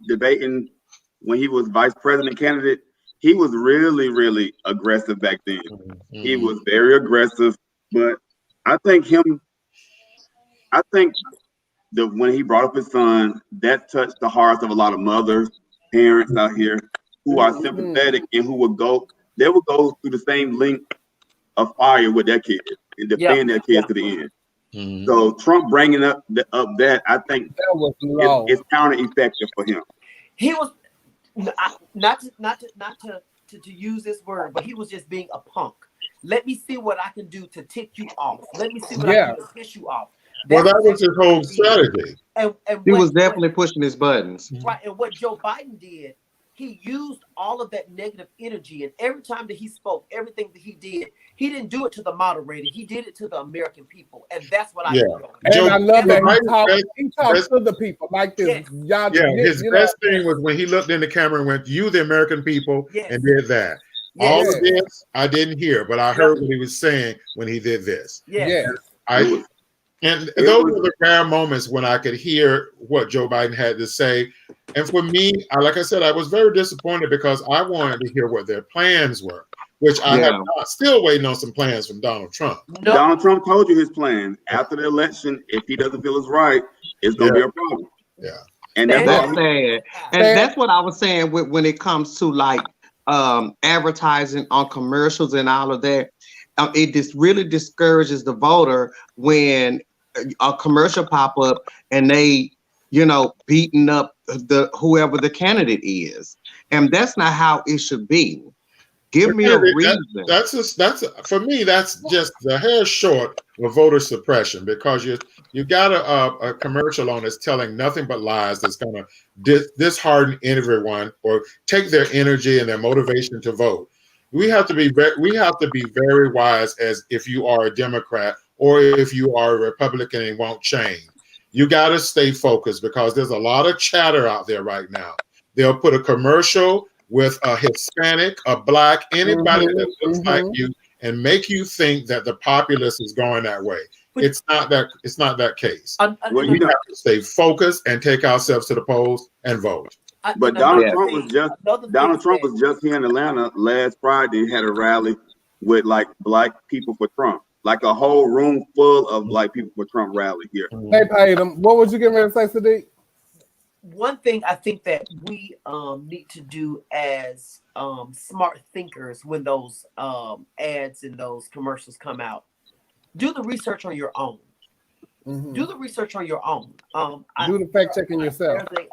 debating. When he was vice president candidate, he was really, really aggressive back then. Mm-hmm. He was very aggressive, but I think that when he brought up his son, that touched the hearts of a lot of mothers, parents out here who are sympathetic and who would go through the same length of fire with their kids and defend their kids to the end. Mm-hmm. So Trump bringing up that, I think that was it's counter effective for him. He was. Not to use this word, but he was just being a punk. Let me see what I can do to tick you off. Let me see what I can do to piss you off. That was his whole strategy. And he was definitely pushing his buttons. Right. And what Joe Biden did, he used all of that negative energy. And every time that he spoke, everything that he did, he didn't do it to the moderator. He did it to the American people. And that's what I enjoy. And I love that he talks to the people like this. His best thing was when he looked in the camera and went, "You, the American people," and did that. All of this I didn't hear, but I heard what he was saying when he did this. And those were the rare moments when I could hear what Joe Biden had to say. And for me, like I said, I was very disappointed because I wanted to hear what their plans were, which I have not. Still waiting on some plans from Donald Trump. Donald Trump told you his plan. After the election, if he doesn't feel it's right, it's going to be a problem. Yeah. And that's sad. And that's what I was saying when it comes to like advertising on commercials and all of that. It just really discourages the voter when a commercial pop up and they, beating up whoever the candidate is, and that's not how it should be. Give me a reason. That's for me. That's just the hair short of voter suppression because you got a commercial on that's telling nothing but lies that's going to dishearten everyone or take their energy and their motivation to vote. We have to be very wise as if you are a Democrat or if you are a Republican and won't change. You got to stay focused because there's a lot of chatter out there right now. They'll put a commercial with a Hispanic, a Black, anybody that looks like you, and make you think that the populace is going that way. It's not that case. We have to stay focused and take ourselves to the polls and vote. But Donald Trump was just here in Atlanta last Friday and had a rally with like Black people for Trump, like a whole room full of Black people for Trump rally here. They paid him. What was you getting ready to say, Sadiq? One thing I think that we need to do as smart thinkers when those ads and those commercials come out, do the research on your own. Do the research on your own. Do the fact checking yourself. There's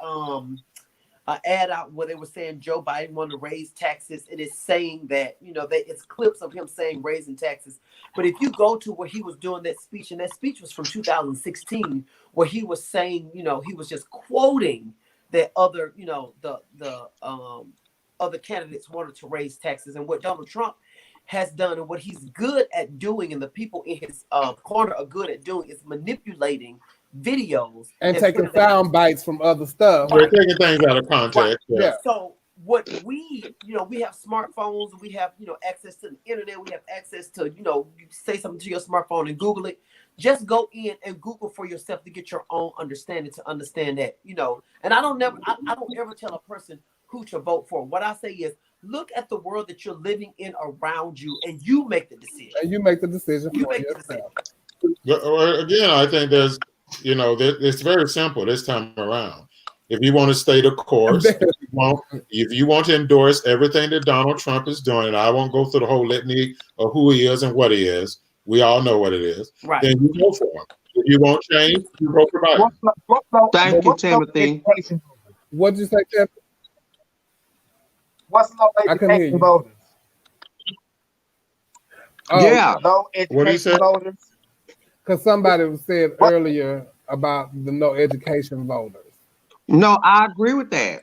an ad out where they were saying Joe Biden wanted to raise taxes. It is saying that, it's clips of him saying raising taxes. But if you go to where he was doing that speech, and that speech was from 2016, where he was saying, he was just quoting that other, the other candidates wanted to raise taxes. And what Donald Trump has done and what he's good at doing and the people in his corner are good at doing is manipulating videos and taking sound bites from other stuff. We're taking things out of context. Yeah. So what we have smartphones, we have, access to the internet, we have access to, you say something to your smartphone and Google it. Just go in and Google for yourself to get your own understanding, to understand that, and I don't ever tell a person who to vote for. What I say is look at the world that you're living in around you and you make the decision. And you make the decision for yourself. Again, I think there's, it's very simple this time around. If you want to stay the course, if you want to endorse everything that Donald Trump is doing, and I won't go through the whole litany of who he is and what he is. We all know what it is. Right. Then you vote for him. If you won't change, you vote for Biden. Thank you, Timothy. What did you say, Timothy? What's low education voters? Low education voters. Because somebody said earlier about the no education voters. No, I agree with that.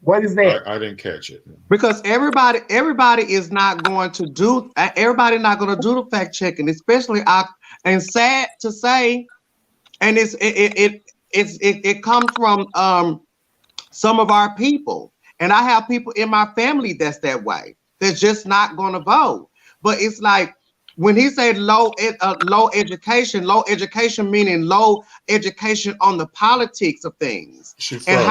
What is that? I didn't catch it. Because everybody is not going to do. Everybody not going to do the fact checking, especially and sad to say, and it comes from some of our people, and I have people in my family that's that way. They're just not going to vote. But it's like when he said low education meaning low education on the politics of things and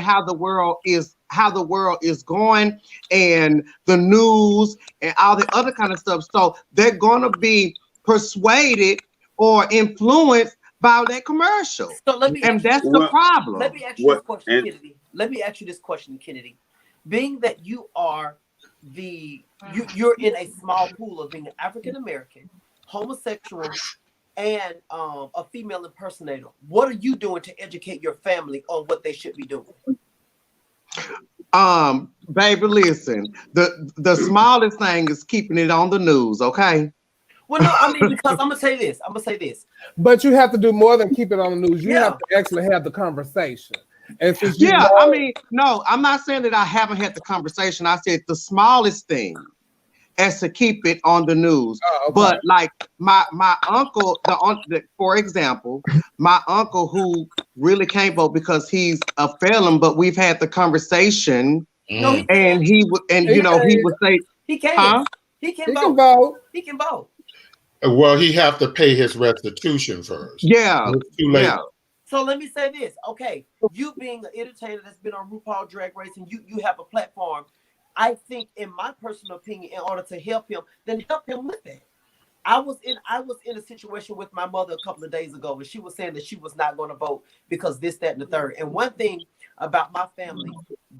how the world is going and the news and all the other kind of stuff. So they're going to be persuaded or influenced by that commercial. So that's the problem. Let me ask you this question, Kennedy. Let me ask you this question, Kennedy. Being that you are you're in a small pool of being an African American, homosexual, and a female impersonator. What are you doing to educate your family on what they should be doing? Baby, listen. The smallest thing is keeping it on the news, okay? Well, no, I mean, because I'm gonna say this. But you have to do more than keep it on the news. You have to actually have the conversation. And I mean, no, I'm not saying that I haven't had the conversation. I said the smallest thing as to keep it on the news. Oh, okay. But like my uncle, for example, my uncle who really can't vote because he's a felon, but we've had the conversation No, he and he would, and you know, he would say, he can. huh? He can He vote. can vote. He can vote. Well, he have to pay his restitution first. Yeah. It's too late. Yeah. So let me say this. Okay, you being an entertainer that's been on RuPaul Drag Race and you have a platform, I think, in my personal opinion, in order to help him, then help him with that. I was in a situation with my mother a couple of days ago, and she was saying that she was not going to vote because this, that, and the third. And one thing about my family,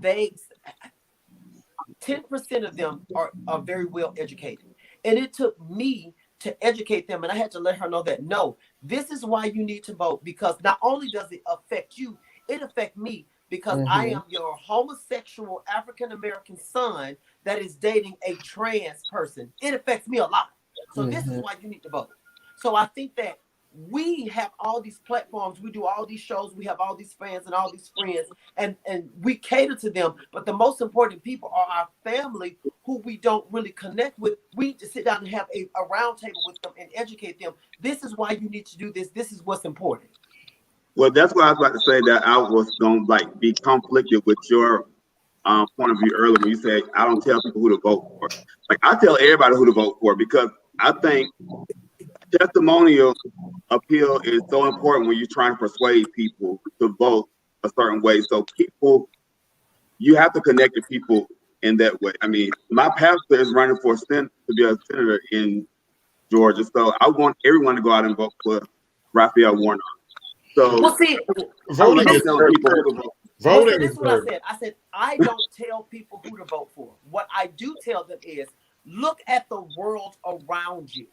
10% of them are very well educated. And it took me to educate them. And I had to let her know that, no, this is why you need to vote, because not only does it affect you, it affects me, because I am your homosexual African-American son that is dating a trans person. It affects me a lot. So this is why you need to vote. So I think that we have all these platforms, we do all these shows, we have all these fans and all these friends, and we cater to them. But the most important people are our family, who we don't really connect with. We need to sit down and have a round table with them and educate them. This is why you need to do this. This is what's important. Well, that's what I was about to say, that I was going to be conflicted with your point of view earlier when you said, I don't tell people who to vote for. Like, I tell everybody who to vote for, because I think testimonial appeal is so important when you're trying to persuade people to vote a certain way. So people, you have to connect to people in that way. I mean, my pastor is running for to be a senator in Georgia. So I want everyone to go out and vote for Raphael Warnock. So well, see, voting is voting is what I said. I said, I don't tell people who to vote for. What I do tell them is, look at the world around you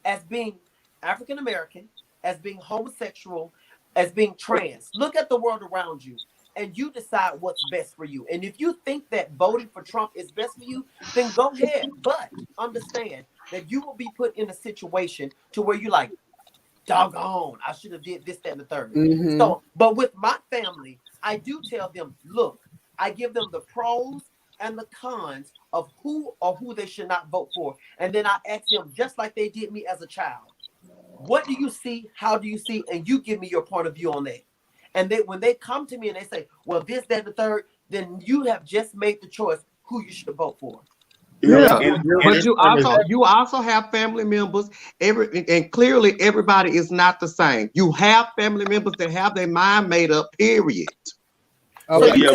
as being African American, as being homosexual, as being trans. Look at the world around you, and you decide what's best for you. And if you think that voting for Trump is best for you, then go ahead. But understand that you will be put in a situation to where you're like, doggone, I should have did this, that, and the third. So, but with my family, I do tell them, look, I give them the pros and the cons of who they should not vote for. And then I ask them, just like they did me as a child, what do you see? How do you see? And you give me your point of view on that. And when they come to me and they say, well, this, that, and the third, then you have just made the choice who you should vote for. Yeah, but you also have family members. And clearly everybody is not the same. You have family members that have their mind made up. Period. Okay.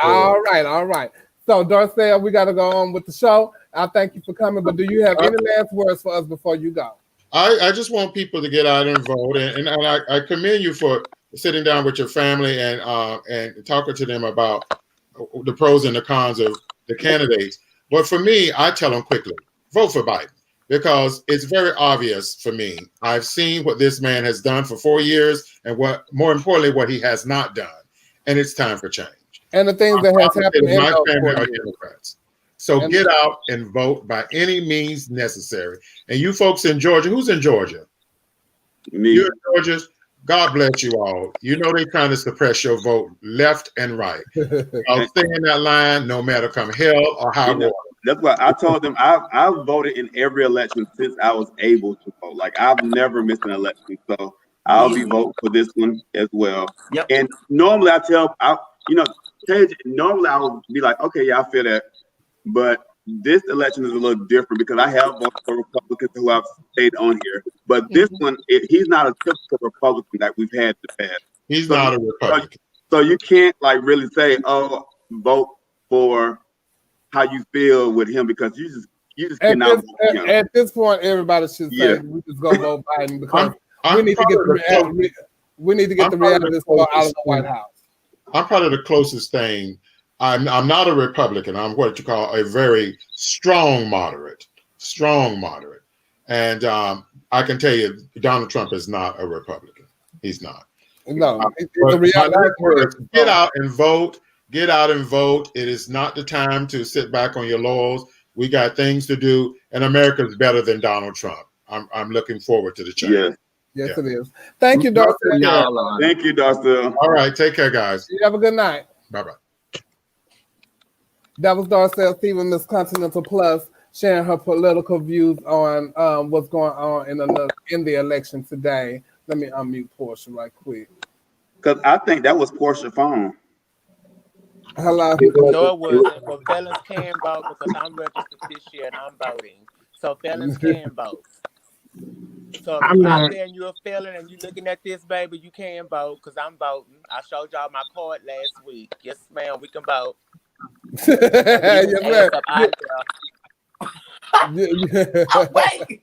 All right. So, Darcel, we got to go on with the show. I thank you for coming, but do you have any last words for us before you go? I just want people to get out and vote, and I commend you for sitting down with your family and talking to them about the pros and the cons of the candidates. But for me, I tell them quickly, vote for Biden, because it's very obvious for me. I've seen what this man has done for 4 years, and what, more importantly, what he has not done. And it's time for change. And the things that has happened in my family are Democrats. So get out and vote by any means necessary. And you folks in Georgia, who's in Georgia? Me. You're in Georgia. God bless you all. You know they're trying to suppress your vote left and right. I'll stay in that line no matter come hell or high water. That's why I told them I've voted in every election since I was able to vote. Like, I've never missed an election. So I'll be voting for this one as well. Yep. And normally normally I would be like, okay, yeah, I feel that. But this election is a little different because I have voted for Republicans who I've stayed on here. But this one, he's not a typical Republican that we've had in the past. He's not a Republican. So you can't really say, oh, vote for how you feel with him, because you just cannot vote for him. At this point, everybody should say we just go vote Biden, because we need to get the reality out of the White House. I'm probably the closest thing. I'm not a Republican. I'm what you call a very strong moderate. And I can tell you, Donald Trump is not a Republican. He's not. No, it's the reality. Get out and vote. Get out and vote. It is not the time to sit back on your laurels. We got things to do, and America's better than Donald Trump. I'm looking forward to the change. Yes, it is. Thank you, Darcel. Thank you, Darcel. All right, take care, guys. You have a good night. Bye-bye. That was Darcel Stephen, Miss Continental Plus, sharing her political views on what's going on in the election today. Let me unmute Portia right quick. Because I think that was Portia's phone. Hello. No, it wasn't. But felons can vote because I'm registered this year and I'm voting. So felons can vote. So if you're out there and you're a felon and you're looking at this, baby, you can vote because I'm voting. I showed y'all my card last week. Yes, ma'am, we can vote. Yes, Wait.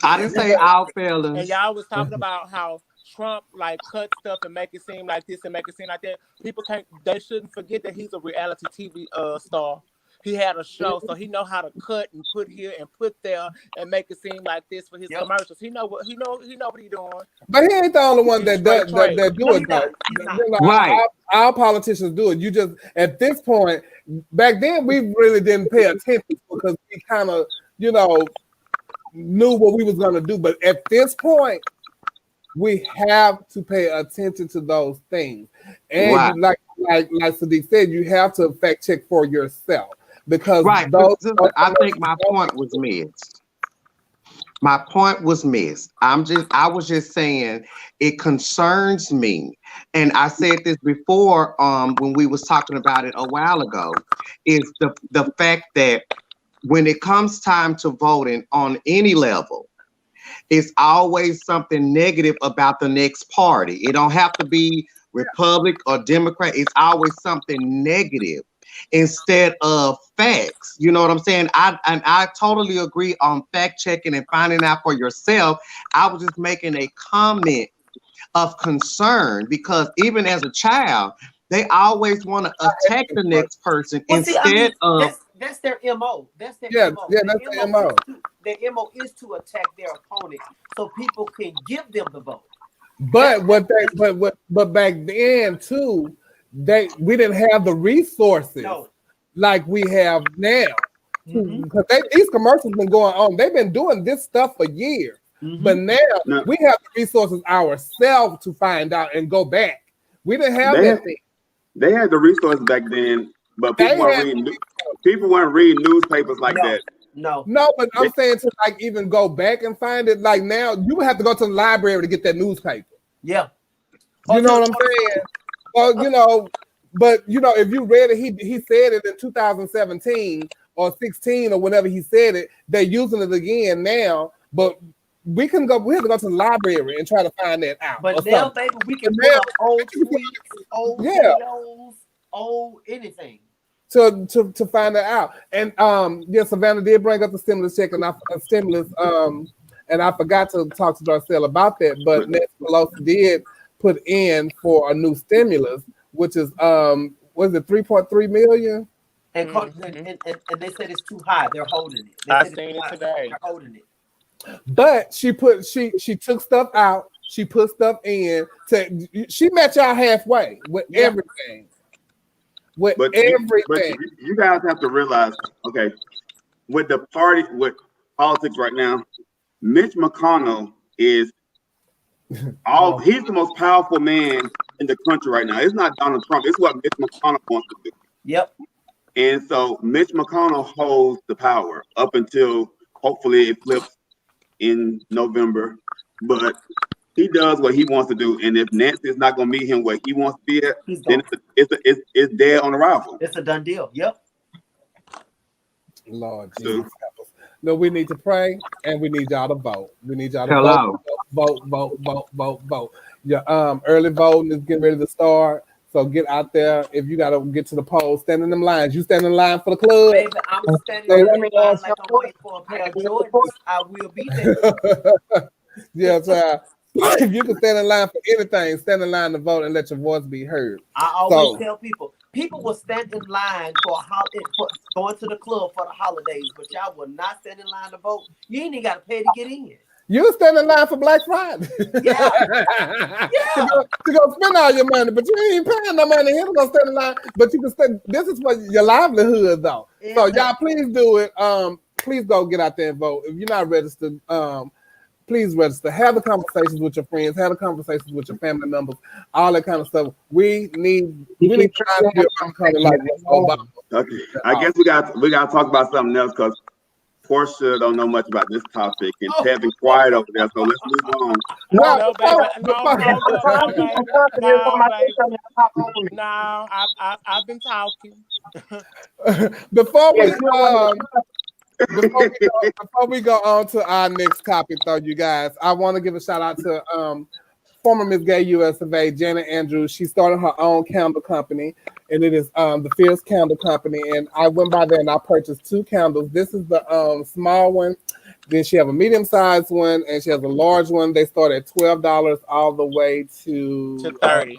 I didn't say all felons. And y'all was talking about how Trump like cut stuff and make it seem like this and make it seem like that. People they shouldn't forget that he's a reality TV star. He had a show, so he know how to cut and put here and put there and make it seem like this for his commercials. He know what he doing. But he ain't the only one that do it though. Right. Our politicians do it. You just at this point, back then we really didn't pay attention because we kind of, knew what we was gonna do. But at this point, we have to pay attention to those things. And like Sadiq said, you have to fact check for yourself. Because I think my point was missed. My point was missed. I was just saying it concerns me. And I said this before when we was talking about it a while ago, is the fact that when it comes time to voting on any level, it's always something negative about the next party. It don't have to be Republic or Democrat. It's always something negative instead of facts. You know what I'm saying? I totally agree on fact checking and finding out for yourself. I was just making a comment of concern because even as a child, they always want to attack the next person instead of. That's their MO. That's their MO. Yeah, that's their MO. Their MO is to attack their opponent so people can give them the vote. But but back then too, we didn't have the resources like we have now. Because these commercials been going on. They've been doing this stuff for years. But now we have the resources ourselves to find out and go back. We didn't have that thing. They had the resources back then, but people weren't reading newspapers like that. No, but I'm saying to like even go back and find it. Like now, you would have to go to the library to get that newspaper. Yeah, you know what I'm saying. Well, but if you read it, he said it in 2017 or 16 or whenever he said it. They're using it again now, but we have to go to the library and try to find that out. But now, baby, we can pull up old tweets, old videos, old anything. To find that out. And Savannah did bring up the stimulus check and and I forgot to talk to Darcel about that, but Nancy Pelosi did put in for a new stimulus, which is was it 3.3 million? And they said it's too high. They're holding it. I seen it today. They're holding it. But she took stuff out, she put stuff in. She met y'all halfway with everything. But you guys have to realize, okay, with politics right now, Mitch McConnell is he's the most powerful man in the country right now. It's not Donald Trump, it's what Mitch McConnell wants to do. Yep. And so Mitch McConnell holds the power up until hopefully it flips in November. But he does what he wants to do, and if Nancy is not going to meet him where he wants to be at, then it's dead on arrival. It's a done deal. Yep. Lord Jesus. No, we need to pray, and we need y'all to vote. We need y'all to vote. Your early voting is getting ready to start, so get out there. If you got to get to the polls, stand in them lines. You stand in line for the club. Baby, I'm standing in line like I'm waiting for a pair of Jordans. I will be there. Yeah, so if you can stand in line for anything, stand in line to vote and let your voice be heard. I always tell people will stand in line for going to the club for the holidays, but y'all will not stand in line to vote. You ain't even got to pay to get in. You stand in line for Black Friday. Yeah. To go spend all your money, but you ain't paying no money here to go stand in line. But you can stand. This is for your livelihood, though. Yeah. So y'all, please do it. Please go get out there and vote. If you're not registered, please register. Have the conversations with your friends. Have the conversations with your family members. All that kind of stuff. We need time to be like Obama. Okay, I guess we got to talk about something else because Portia don't know much about this topic, and Ted been quiet over there. So let's move on. No, baby. No, I've been talking. Before we go on to our next topic, though, you guys, I want to give a shout out to former Miss Gay US of A, Janet Andrews. She started her own candle company, and it is the Fierce Candle Company. And I went by there and I purchased 2 candles. This is the small one. Then she have a medium-sized one, and she has a large one. They start at $12 all the way to $30.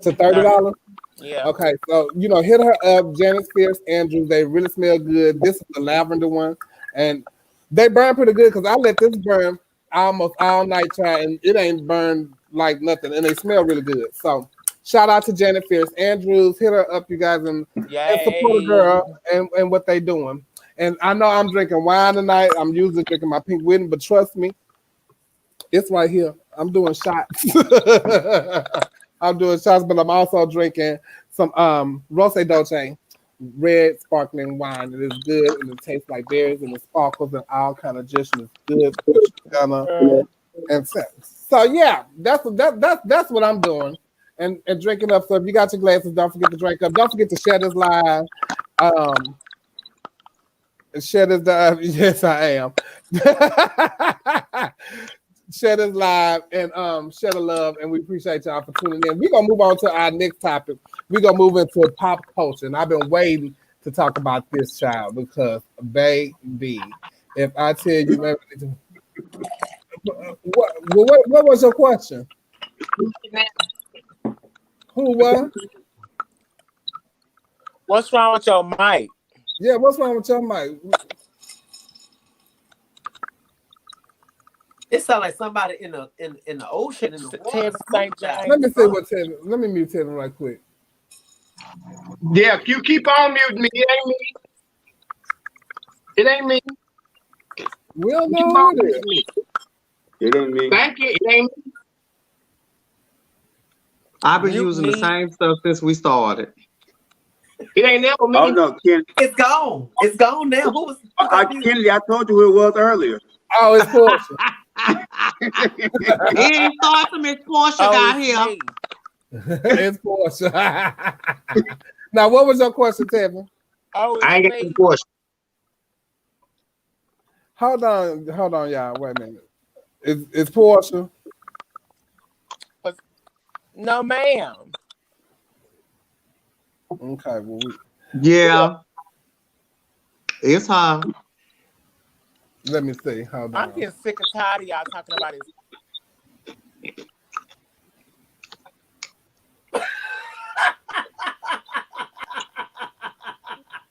To $30. Yeah. Okay, so hit her up, Janet Fierce Andrews. They really smell good. This is the lavender one, and they burn pretty good because I let this burn almost all night try, and it ain't burned like nothing, and they smell really good. So shout out to Janet Fierce Andrews. Hit her up, you guys, and support a girl and what they doing. And I know I'm drinking wine tonight. I'm usually drinking my Pink Whitney, but trust me, it's right here. I'm doing shots. I'm doing shots, but I'm also drinking some Rosé Dolce red sparkling wine. It is good, and it tastes like berries, and it sparkles and all kind of juice. And it's good. And so yeah, that's what I'm doing, and drinking up. So if you got your glasses, don't forget to drink up. Don't forget to share this live. Share this live. Yes, I am. Share this live and share the love, and we appreciate y'all for tuning in. We're gonna move on to our next topic. We're gonna move into pop culture, and I've been waiting to talk about this, child, because baby, if I tell you, what was your question? Who what? What's wrong with your mic? Yeah, what's wrong with your mic? It sounds like somebody in the ocean in the water. Let me see what Tevin. Let me mute Tevin right quick. Yeah, you keep on muting me. It ain't me. It ain't me. We don't know who it is. It ain't me. Thank you. It ain't me. I've been using the same stuff since we started. It ain't never me. Oh no, Ken. It's gone. It's gone now. Who was Kennedy? I told you who it was earlier. Oh, it's Portia. It ain't thought to Miss Portia got here. It's Portia. Now, what was your question, Tevin? Oh, I ain't getting the question. Hold on, y'all. Wait a minute. It's Portia. No, ma'am. Okay. Well, yeah. It's her. Let me see. Hold on. I'm getting sick and tired of y'all talking about this.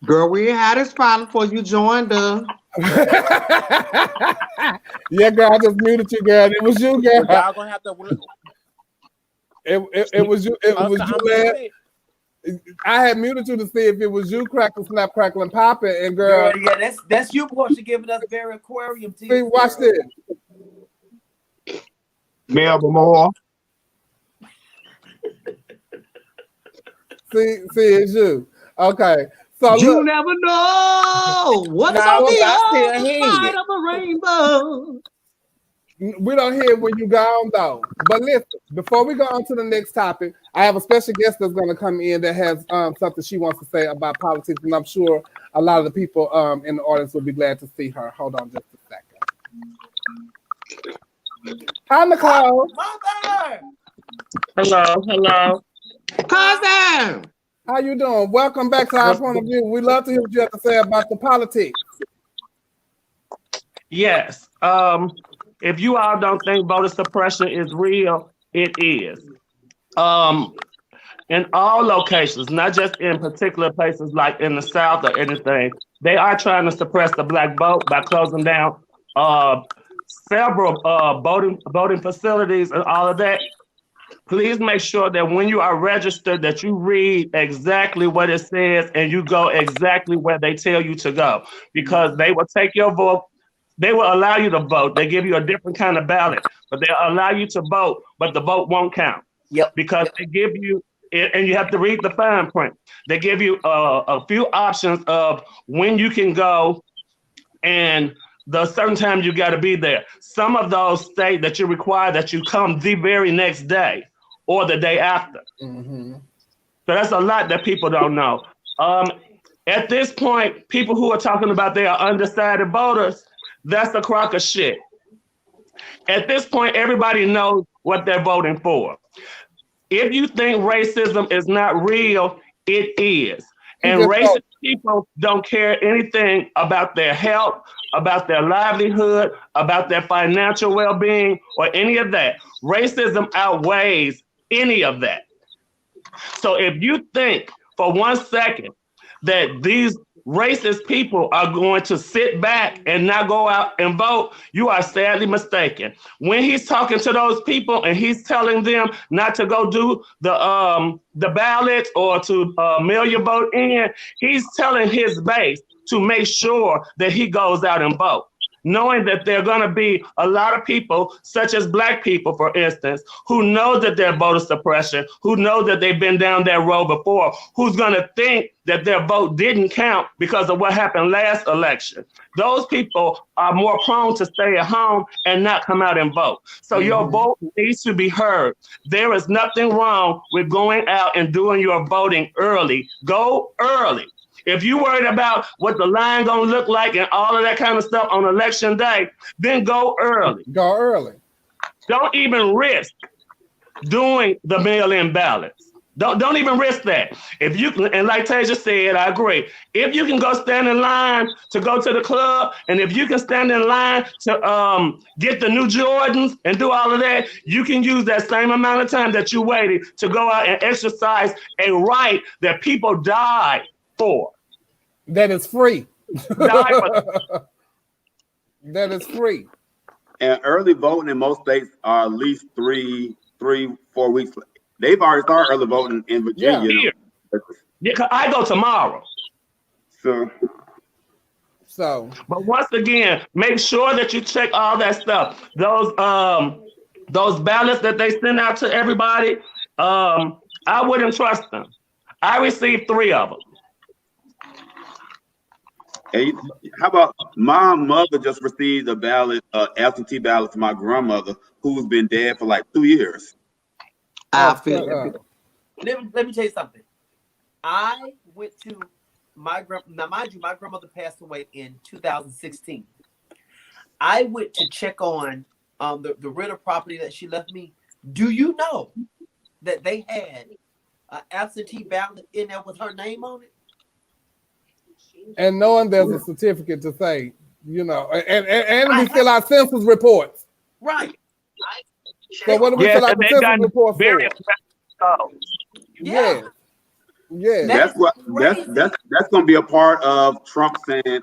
Girl, we had this problem before you joined us. Yeah, girl, I just muted you, girl. It was you, girl. Y'all gonna have to. It was you. It was you. I had muted you to see if it was you, crackle, snap, crackle, and popping. And girl, yeah, that's you, Portia, giving us very aquarium teeth. See, watch this. Melba Moore. See, it's you. Okay. So you never know what's on the other side of a rainbow. We don't hear when you gone though. But listen, before we go on to the next topic, I have a special guest that's going to come in that has something she wants to say about politics, and I'm sure a lot of the people in the audience will be glad to see her. Hold on just a second. Hi, Nicole. Mother. Hello. Cousin. How you doing? Welcome back to Our Point of View. We love to hear what you have to say about the politics. Yes. If you all don't think voter suppression is real, it is. In all locations, not just in particular places like in the South or anything, they are trying to suppress the Black vote by closing down several voting facilities and all of that. Please make sure that when you are registered that you read exactly what it says and you go exactly where they tell you to go, because they will take your vote. They will allow you to vote. They give you a different kind of ballot, but they'll allow you to vote, but the vote won't count. Because they give you, and you have to read the fine print. They give you a few options of when you can go and the certain time you got to be there. Some of those state that you require that you come the very next day or the day after. Mm-hmm. So that's a lot that people don't know. At this point, people who are talking about they are undecided voters, that's a crock of shit. At this point, everybody knows what they're voting for. If you think racism is not real, it is. And racist people don't care anything about their health, about their livelihood, about their financial well-being, or any of that. Racism outweighs any of that. So if you think for 1 second that these racist people are going to sit back and not go out and vote, you are sadly mistaken. When he's talking to those people and he's telling them not to go do the ballots or to mail your vote in, he's telling his base to make sure that he goes out and vote, knowing that there are going to be a lot of people, such as Black people, for instance, who know that they're voter suppression, who know that they've been down that road before, who's going to think that their vote didn't count because of what happened last election. Those people are more prone to stay at home and not come out and vote. So your vote needs to be heard. There is nothing wrong with going out and doing your voting early. Go early. If you're worried about what the line gonna look like and all of that kind of stuff on election day, then go early. Go early. Don't even risk doing the mail-in ballots. Don't even risk that. If you can, and like Tasia said, I agree. If you can go stand in line to go to the club, and if you can stand in line to get the new Jordans and do all of that, you can use that same amount of time that you waited to go out and exercise a right that people died for. That is free. That is free. And early voting in most states are at least 4 weeks. They've already started early voting in Virginia. Yeah, cause I go tomorrow. So. But once again, make sure that you check all that stuff. Those ballots that they send out to everybody, I wouldn't trust them. I received 3 of them. Hey, how about my mother just received a ballot, absentee ballot to my grandmother, who's been dead for like 2 years. I feel Let me tell you something. I went to now mind you, my grandmother passed away in 2016. I went to check on the rental property that she left me. Do you know that they had an absentee ballot in there with her name on it? And knowing there's a certificate to say, you know, and we fill out census reports. Right. So what do we fill out the census report for? Yeah. That's going to be a part of Trump saying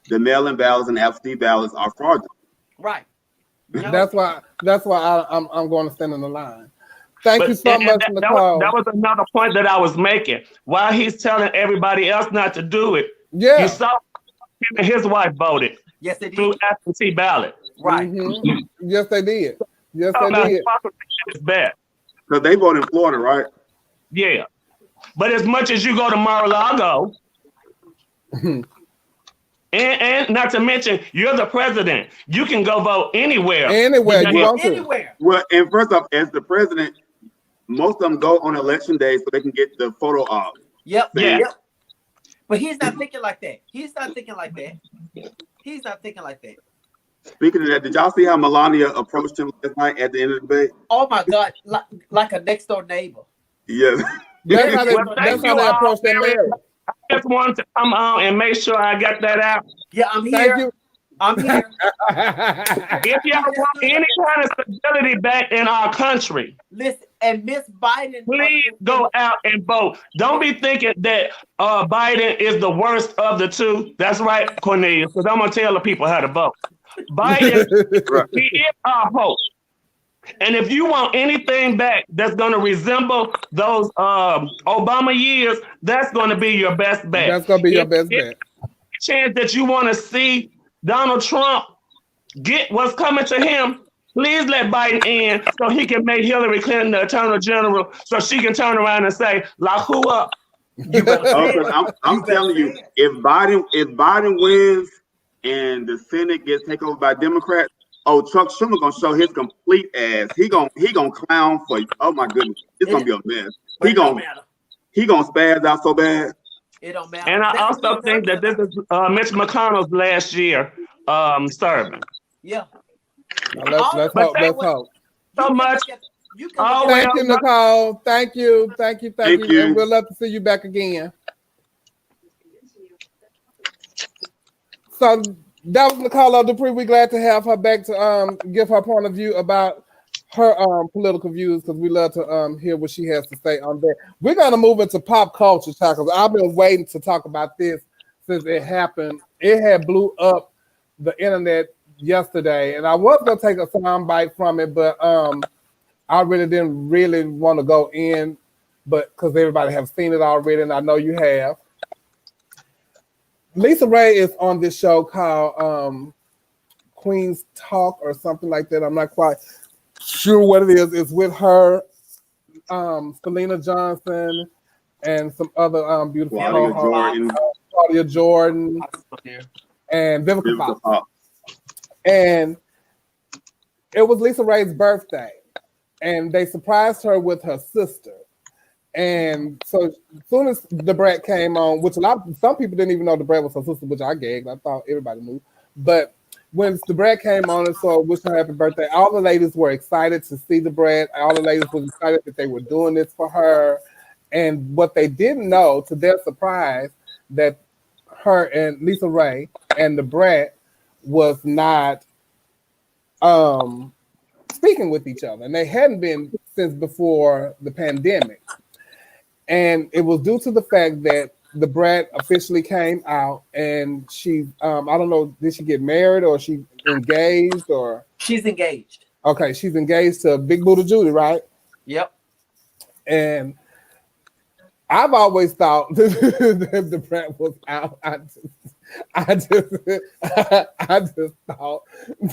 the mail-in ballots and absentee ballots are fraudulent. Right. That's why I'm going to stand in the line. Thank you so much, Nicole. That was another point that I was making. While he's telling everybody else not to do it, you saw him and his wife voted. Yes, they did. Through absentee ballot. Right. Mm-hmm. Yes, they did. Yes, they did. Because they vote in Florida, right? Yeah. But as much as you go to Mar-a-Lago, and not to mention, you're the president. You can go vote anywhere. Anywhere you want to. Anywhere. Well, and first off, as the president, most of them go on election day so they can get the photo op. Yep. Yeah. Yep. But he's not thinking like that. He's not thinking like that. Speaking of that, did y'all see how Melania approached him last night at the end of the debate? Oh my God, like a next door neighbor. Yeah. That's how they approach their marriage. I just wanted to come on and make sure I got that out. Yeah, I'm here. Thank you. I'm here. If y'all want any kind of stability back in our country, listen, and Miss Biden, please go out and vote. Don't be thinking that Biden is the worst of the two. That's right, Cornelius, because I'm going to tell the people how to vote. Biden, he is our hope. And if you want anything back that's going to resemble those Obama years, that's going to be your best bet. That's going to be your best bet. Chance that you want to see Donald Trump get what's coming to him, please let Biden in so he can make Hillary Clinton the Attorney General so she can turn around and say, lock who up? I'm telling you, if Biden wins, and the Senate gets taken over by Democrats, oh, Chuck Schumer gonna show his complete ass. He gonna clown for, oh my goodness, it's gonna be a mess. He gonna spaz out so bad. It don't matter. And I That's also think that this is Mitch McConnell's last year serving. Yeah. Now let's hope. Let's hope. So much. Thank you, Nicole. Thank you. And we'll love to see you back again. So that was Nicole Dupree. We're glad to have her back to give her point of view about her political views, because we love to hear what she has to say on that. We're gonna move into pop culture talk, because I've been waiting to talk about this since it happened. It had blew up the internet yesterday, and I was gonna take a sound bite from it, but I didn't really want to go in, but because everybody have seen it already, and I know you have. Lisa Ray is on this show called Queen's Talk or something like that. I'm not quite sure what it is. It's with her, Selena Johnson, and some other beautiful Claudia Jordan, and Vivica Fox. And it was Lisa Ray's birthday, and they surprised her with her sister. And so as soon as The Brat came on, which some people didn't even know The Brat was her sister, which I gagged. I thought everybody knew. But when The Brat came on and so wished her happy birthday, all the ladies were excited to see The Brat. All the ladies were excited that they were doing this for her. And what they didn't know, to their surprise, that her and Lisa Ray and The Brat was not speaking with each other. And they hadn't been since before the pandemic. And it was due to the fact that The Brat officially came out, and she, I don't know, did she get married or she engaged or? She's engaged. Okay, she's engaged to Big Booty Judy, right? Yep. And I've always thought that The Brat was out. I just thought,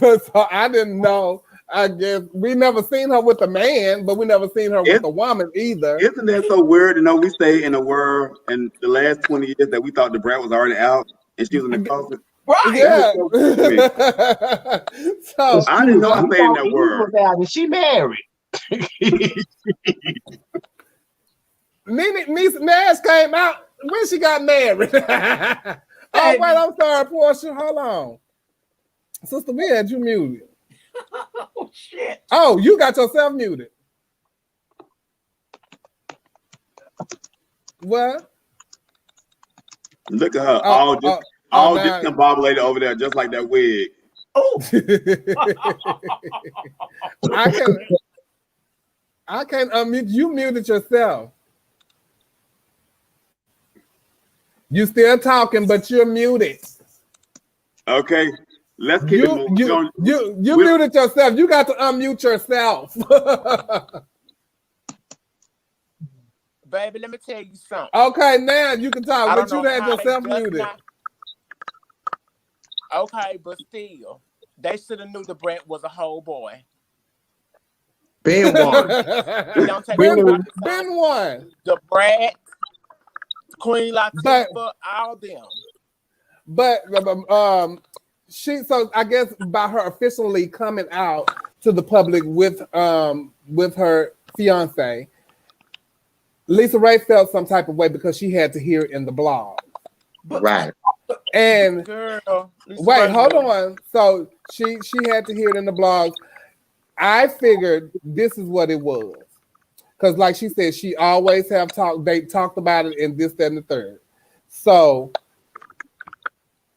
but so I didn't know. I guess we never seen her with a man, but we never seen her with a woman either. Isn't that so weird to know we stay in a world in the last 20 years that we thought The Brat was already out and she was in the closet? Right. Yeah. So I didn't know I stayed in that world. And she married. Nene Nash came out when she got married. Oh, wait, I'm sorry, Portia. Hold on. Sister, we had you muted. Oh, shit. Oh, you got yourself muted. What? Look at her, all discombobulated over there, just like that wig. Oh. I can't unmute. You muted yourself. You still talking, but you're muted. Okay, let's keep it moving. You muted yourself. You got to unmute yourself. Baby, let me tell you something. Okay, now you can talk, but you had yourself muted. Okay, but still, they should have knew The Brat was a whole boy. Ben one. Ben one. The Brat, Queen Latifah, all them. But she, so I guess by her officially coming out to the public with her fiance, Lisa Ray felt some type of way because she had to hear it in the blog. Right. And girl, wait, hold on. So she had to hear it in the blogs. I figured this is what it was. Because like she said, she always they talked about it in this, that, and the third. So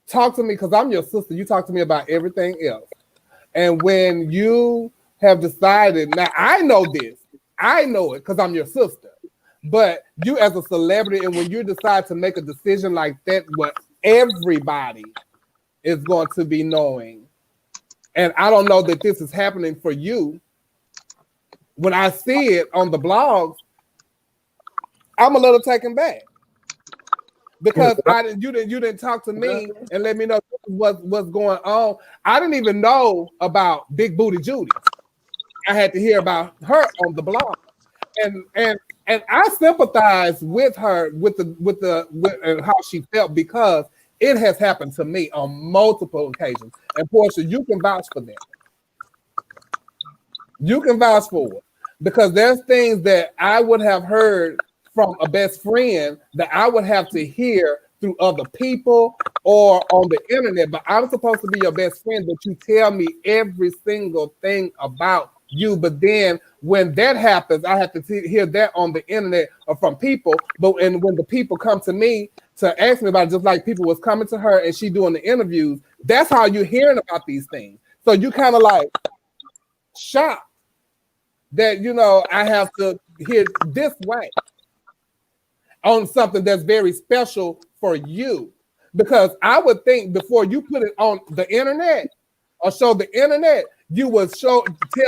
talk to me, because I'm your sister. You talk to me about everything else. And when you have decided, now I know this. I know it because I'm your sister. But you as a celebrity, and when you decide to make a decision like that, what everybody is going to be knowing. And I don't know that this is happening for you. When I see it on the blogs, I'm a little taken back. Because you didn't talk to me and let me know what's going on. I didn't even know about Big Booty Judy. I had to hear about her on the blog. And I sympathize with her with how she felt, because It has happened to me on multiple occasions. And Portia, you can vouch for that. You can vouch for it. Because there's things that I would have heard from a best friend that I would have to hear through other people or on the internet. But I'm supposed to be your best friend, but you tell me every single thing about you. But then when that happens, I have to hear that on the internet or from people. And when the people come to me to ask me about it, just like people was coming to her and she doing the interviews, that's how you're hearing about these things. So you kind of like shocked that, you know, I have to hear this way on something that's very special for you. Because I would think before you put it on the internet or show the internet, you would tell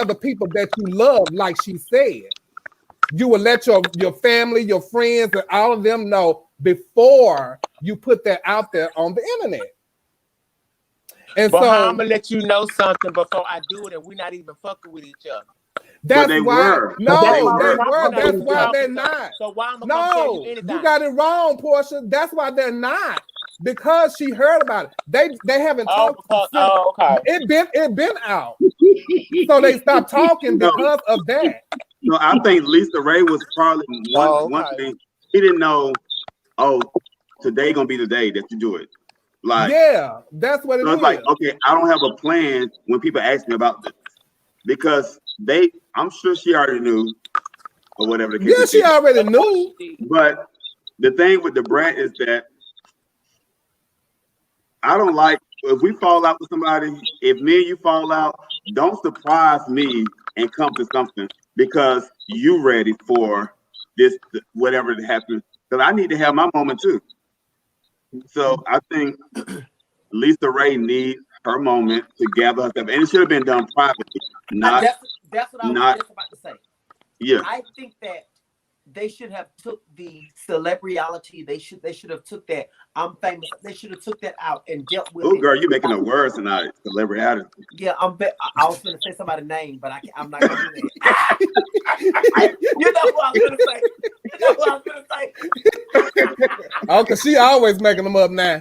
the people that you love, like she said. You would let your family, your friends, and all of them know before you put that out there on the internet. And but so I'm gonna let you know something before I do it, and we're not even fucking with each other. That's why. No, they were. That's That's why they're not. So why am I gonna tell you No, anything? you got it wrong, Portia. That's why they're not. Because she heard about it. They haven't talked. Okay. It been out. So they stopped talking because of that. No, I think Lisa Ray was probably one thing. He didn't know, today gonna be the day that you do it. Like, yeah, that's what it is. It's like, okay, I don't have a plan when people ask me about this. Because I'm sure she already knew or whatever the case. Yeah, she already knew. But the thing with the Brat is that I don't like, if we fall out with somebody, if me and you fall out, don't surprise me and come to something because you ready for this, whatever that happens. Because I need to have my moment too. So I think Lisa Ray needs her moment to gather herself, and it should have been done privately. That's what I was just about to say. Yeah, I think that they should have took the celebrity. They should have took that I'm famous. They should have took that out and dealt with. Oh, girl, you're making the words tonight. Celebrity. Yeah, I was going to say somebody's name, but I'm not going to do that. You know what I'm going to say. Oh, because she always making them up now.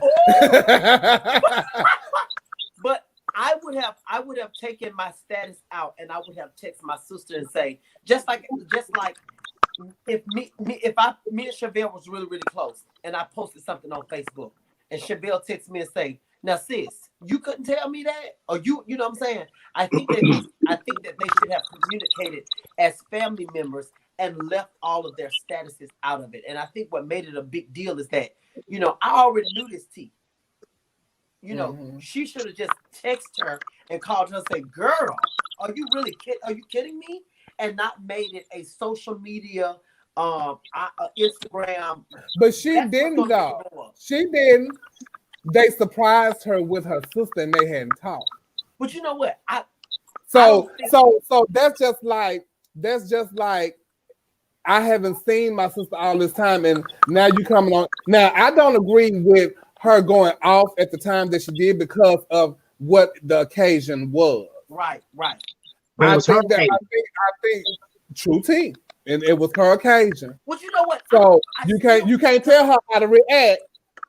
But I would have taken my status out, and I would have texted my sister and say, just like if me and Chevelle was really, really close, and I posted something on Facebook, and Chevelle texts me and say, "Now, sis, you couldn't tell me that," or you know what I'm saying? I think that they should have communicated as family members and left all of their statuses out of it. And I think what made it a big deal is that, you know, I already knew this T. You know, she should have just texted her and called her and say, "Girl, are you really Are you kidding me?" And not made it a social media, Instagram. But she didn't though. She didn't. They surprised her with her sister, and they hadn't talked. But you know what? So that's just like I haven't seen my sister all this time, and now you coming on. Now I don't agree with her going off at the time that she did because of what the occasion was. Right. I think true tea, and it was her occasion. Well, you know what? So you can't tell her how to react.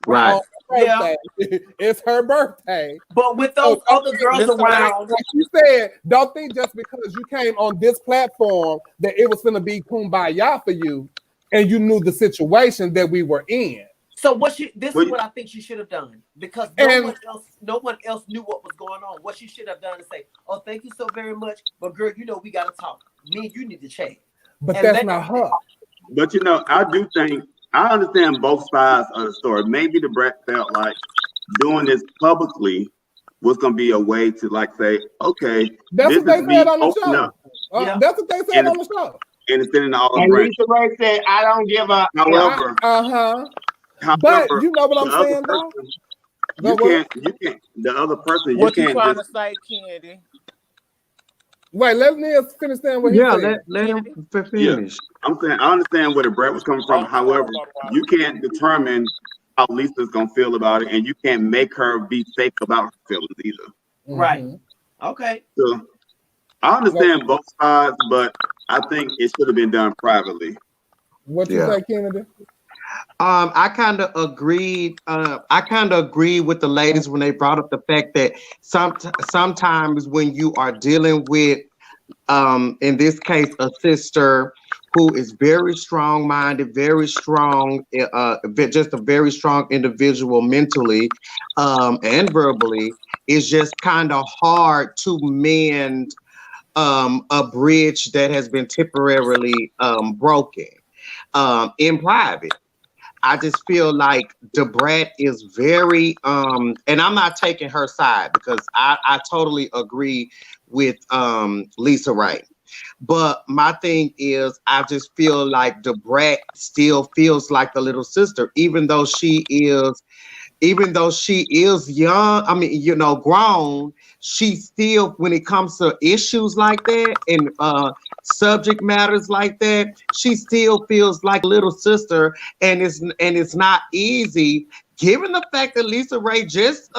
Right. Yeah. It's her birthday. But with those other girls around, like you said, don't think just because you came on this platform that it was going to be kumbaya for you, and you knew the situation that we were in. So this is what I think she should have done, because no one else knew what was going on. What she should have done is say, "Oh, thank you so very much, but girl, you know we got to talk. Me and you need to chat." But that's not her. But you know, I do think I understand both sides of the story. Maybe the Brat felt like doing this publicly was going to be a way to like say, "Okay, that's what they said on the show." That's what they said on the show. And it's in all. And Lisa Ray said, "I don't give a." However, but you know what I'm saying, though? You can't. The other person, what you trying to say, Kennedy? Wait, let me finish saying what he said. Let him finish. I'm saying I understand where the Brat was coming from. However, you can't determine how Lisa's gonna feel about it, and you can't make her be fake about her feelings either. Right. Okay. So I understand both sides, but I think it should have been done privately. What you say, Kennedy? I kind of agreed. I kind of agree with the ladies when they brought up the fact that sometimes when you are dealing with, in this case, a sister who is very strong-minded, very strong, just a very strong individual mentally and verbally, it's just kind of hard to mend a bridge that has been temporarily broken in private. I just feel like The Brat is very, and I'm not taking her side because I totally agree with Lisa Ray. But my thing is, I just feel like The Brat still feels like the little sister, even though she is young, I mean, grown, she still, when it comes to issues like that and subject matters like that, she still feels like a little sister, and it's not easy, given the fact that Lisa Ray just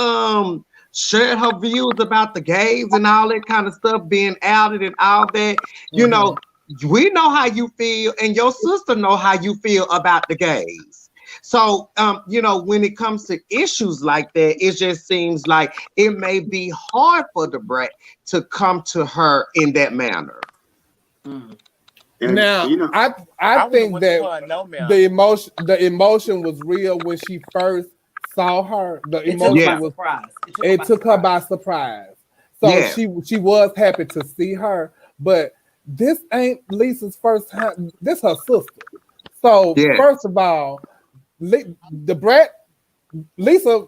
shared her views about the gays and all that kind of stuff, being outed and all that. We know how you feel, and your sister know how you feel about the gays. So, when it comes to issues like that, it just seems like it may be hard for The Brat to come to her in that manner. Now, I think that the emotion was real when she first saw her. The emotion was it took her by surprise. So she was happy to see her, but this ain't Lisa's first time. This her sister. So first of all, The Brat, Lisa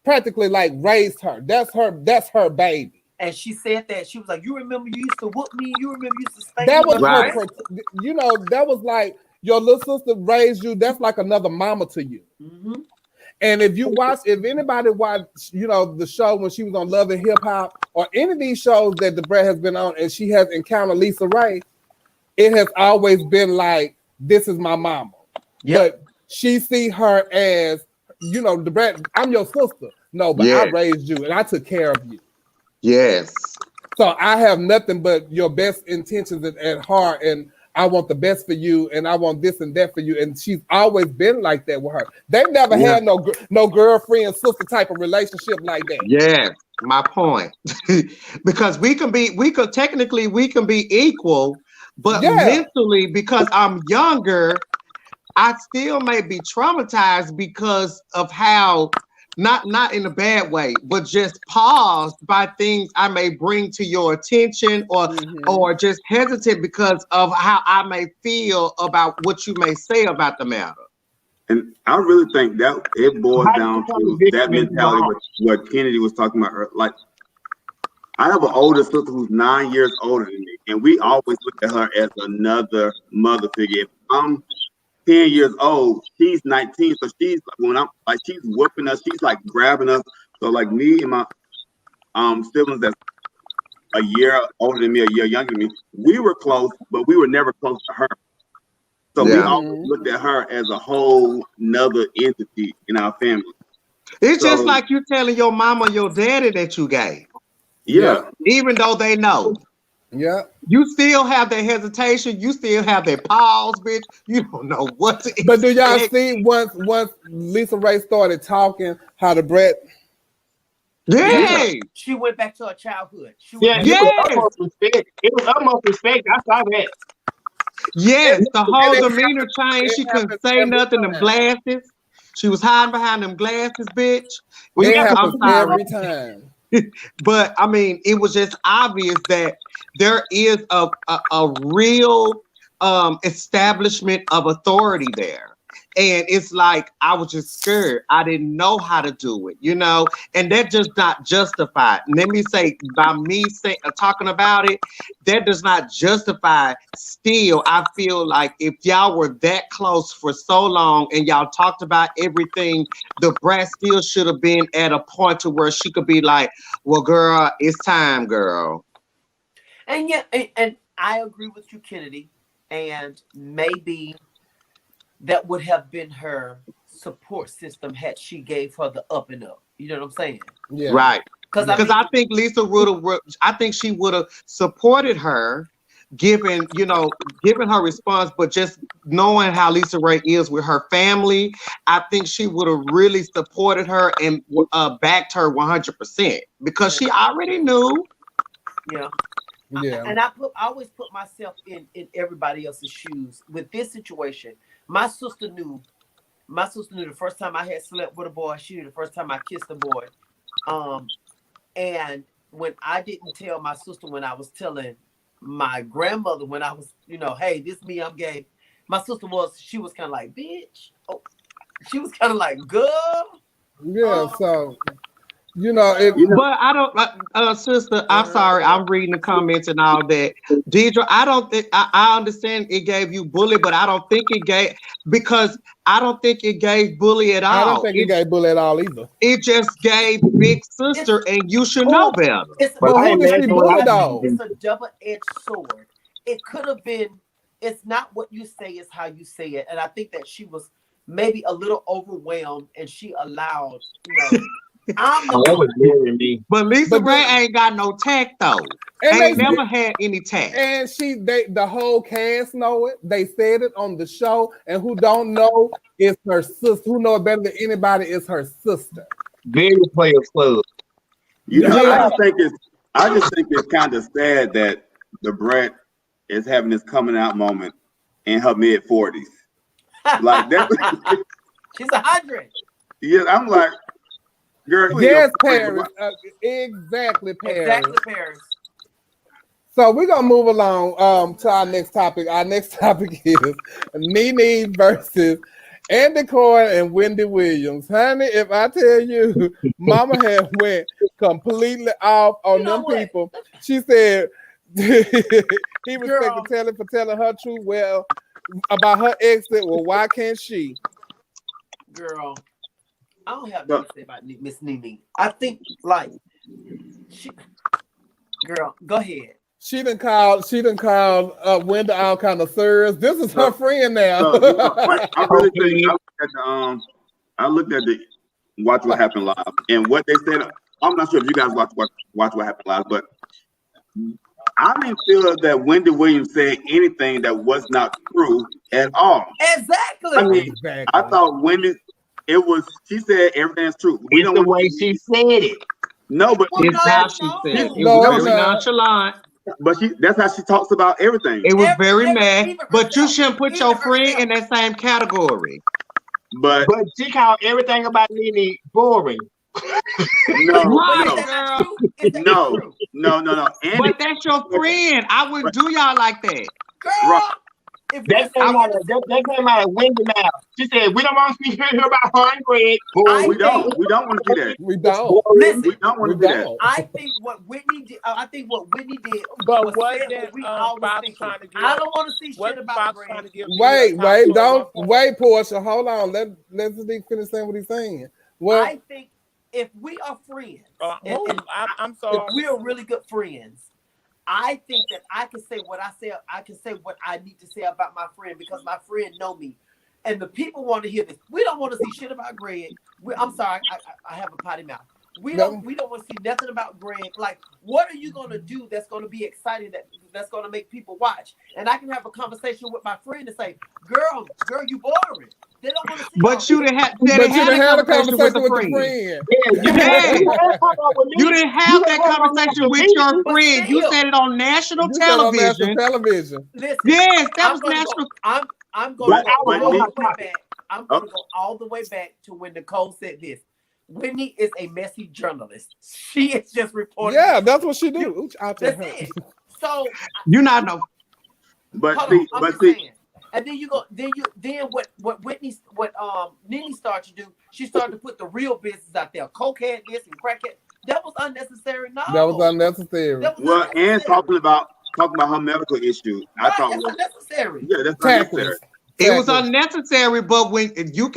practically like raised her. That's her baby. And she said that she was like, "You remember you used to whoop me. You remember you used to spank that me." Was her, that was like your little sister raised you. That's like another mama to you. Mm-hmm. And if anybody watched, the show when she was on Love and Hip Hop or any of these shows that The Brat has been on, and she has encountered Lisa Ray, it has always been like, this is my mama. But she see her as, The Brat, I'm your sister. No, but I raised you and I took care of you. Yes. So I have nothing but your best intentions at heart, and I want the best for you, and I want this and that for you. And she's always been like that with her. They never had no girlfriend sister type of relationship like that. Yes, my point. Because we can be equal, but mentally, because I'm younger, I still may be traumatized because of how, not in a bad way, but just paused by things I may bring to your attention, or just hesitant because of how I may feel about what you may say about the matter. And I really think that it boils down to that mentality, what Kennedy was talking about. Like, I have an older sister who's 9 years older than me, and we always look at her as another mother figure. If I'm 10 years old, she's 19, so she's she's whooping us, she's like grabbing us. So like me and my siblings that's a year older than me, a year younger than me, we were close, but we were never close to her. So we always looked at her as a whole nother entity in our family. It's just like you telling your mama or your daddy that you gay. Yeah. Even though they know. Yeah. You still have that hesitation. You still have that pause, bitch. You don't know what to But do y'all see once Lisa Ray started talking, how The Brat? She went back to her childhood. It was almost respect. I saw that. Yes, the whole demeanor change. She couldn't say nothing. Them glasses. She was hiding behind them glasses, bitch. It happens every time. But I mean, it was just obvious that there is a real establishment of authority there. And it's like, I was just scared. I didn't know how to do it, and that does not justify it. And let me say, by me talking about it, that does not justify. Still, I feel like if y'all were that close for so long and y'all talked about everything, The Brat still should have been at a point to where she could be like, well, girl, it's time, girl. And and I agree with you, Kennedy. And maybe that would have been her support system had she gave her the up and up. You know what I'm saying? Yeah. Right. Because I think Lisa I think she would have supported her, giving her response, but just knowing how Lisa Ray is with her family, I think she would have really supported her and backed her 100% because she already knew. Yeah. Yeah. And I always put myself in everybody else's shoes with this situation. My sister knew the first time I had slept with a boy. She knew the first time I kissed a boy. And when I didn't tell my sister, when I was telling my grandmother, when I was, hey, this me, I'm gay. My sister she was kind of like, bitch. Oh, she was kind of like, girl. Yeah. So. But I don't, sister. I'm sorry. I'm reading the comments and all that. Deidre, I don't think I understand it gave you bully, but I don't think it gave bully at all. I don't think it gave bully at all either. It just gave big sister, and you should know better. But who did she bully though? It's a double-edged sword. It could have been. It's not what you say; it's how you say it. And I think that she was maybe a little overwhelmed, and she allowed, But Lisa Ray ain't got no tact though. Ain't never had any tact. And the whole cast know it. They said it on the show. And who don't know is her sister. Who know it better than anybody is her sister. Very Players Club. I just think it's kind of sad that the Brat is having this coming out moment in her mid-40s. Like that. She's 100. Yeah, I'm like. Girl, yes, Paris. Exactly, Paris. Exactly, Paris. So we're gonna move along to our next topic. Our next topic is Nene versus Andy Cohen and Wendy Williams. Honey, if I tell you, Mama had went completely off on them people. She said he was taking Telly for telling her truth. Well, about her exit. Well, why can't she? Girl. I don't have nothing to say about Miss Nene. I think girl, go ahead. She done called Wendy all kind of sirs. This is her friend now. I really think I looked at the Watch What Happened Live and what they said. I'm not sure if you guys watch What Happened Live, but I didn't feel that Wendy Williams said anything that was not true at all. Exactly. I mean, I thought Wendy. She said everything's true. We don't the way she said it. No, but it's how she said it. It was very nonchalant. But that's how she talks about everything. It was very mad. But you shouldn't put your friend in that same category. But she called everything about Nene boring. No. Andy, but that's your friend. I wouldn't do y'all like that. Girl. Right. That came out of Wendy's mouth. She said, "We don't want to hear about her and Greg." We don't want to do that. We don't. Listen, we don't want to do that. I think what Whitney did. But what that Fox trying to get? I don't want to see shit about Greg. Wait, Portia. Hold on. Let's finish saying what he's saying. Well, I think if we are friends, I'm sorry, if we are really good friends. I think that I can say what I say. I can say what I need to say about my friend because my friend know me, and the people want to hear this. We don't want to see shit about Greg. I'm sorry, I have a potty mouth. We don't want to see nothing about Greg. Like, what are you gonna do that's gonna be exciting that's gonna make people watch? And I can have a conversation with my friend and say, "Girl, you boring." They don't want to see. But you didn't have a conversation with the friend. You didn't have that conversation with your friend. You said it on national television. Listen, yes, that was national. I'm going to go all the way back. I'm going to go all the way back to when Nicole said this. Whitney is a messy journalist. She is just reporting. Yeah, that's what she do. That's it. So you not know. Saying. And then what Nene started to do, she started to put the real business out there. Cokehead this and crackhead. That was unnecessary. No. That was unnecessary. And talking about her medical issue. I thought was unnecessary. Yeah, that's unnecessary. It was unnecessary, but when you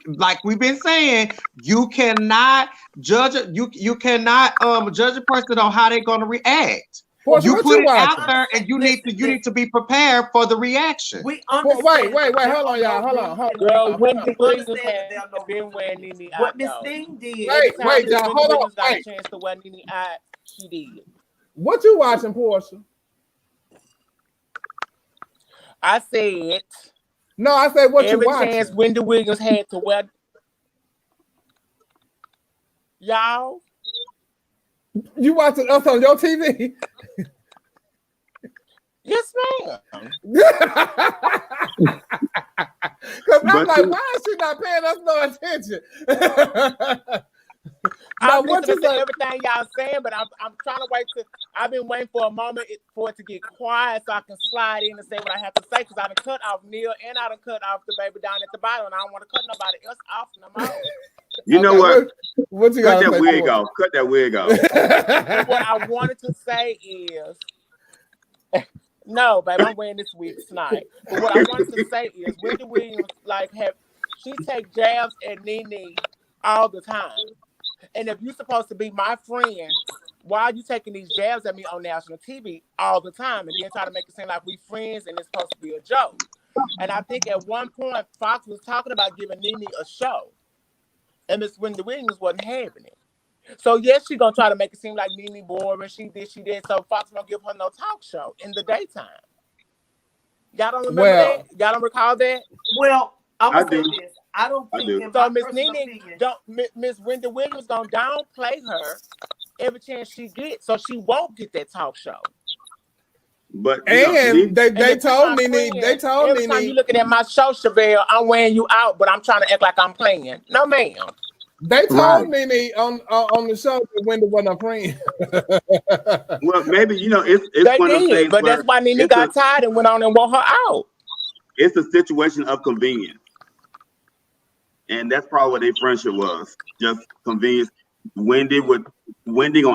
like we've been saying, you cannot judge you cannot judge a person on how they're gonna react. You put it out there, and you need to be prepared for the reaction. We understand. Wait, hold on, y'all. Hold on. Girl, Wendy Williams has been wearing Nene out. What Miss Thing did. Wait, y'all. Hold on. Got a chance to wear Nene out. She did. What you watching, Portia? I said. No, I said what you every watching. chance Wendy Williams had to wear. Y'all. You watching us on your TV? Yes, ma'am. Because I'm like, why is she not paying us no attention? I'm listening to everything y'all saying, but I'm trying to wait till I've been waiting for a moment for it to get quiet so I can slide in and say what I have to say because I done cut off Neil and I done cut off the baby down at the bottom and I don't want to cut nobody else off no more. You know what? What you cut got that wig off. Cut that wig off. What I wanted to say is no, baby, I'm wearing this wig tonight. But what I wanted to say is Wendy Williams she take jabs at Nene all the time. And if you're supposed to be my friend, why are you taking these jabs at me on national TV all the time and then try to make it seem like we friends and it's supposed to be a joke? And I think at one point Fox was talking about giving Nene a show, and Miss Wendy Williams wasn't having it. So yes, she's gonna try to make it seem like Nene boring. She did. So Fox won't give her no talk show in the daytime. Y'all don't remember that? Y'all don't recall that? Well, I'm gonna say this. I don't think so. Miss Nene, Miss Wendy Williams gonna downplay her every chance she gets, so she won't get that talk show. But they told Nene. They told every Nene. Time you looking at my show, Chevelle, I'm wearing you out, but I'm trying to act like I'm playing. No, ma'am. They told Nene on the show that Wendy wasn't a friend. Well, maybe it's they one of those things, but that's why Nene got tired and went on and wore her out. It's a situation of convenience. And that's probably what their friendship was. Just convenience. Wendy gonna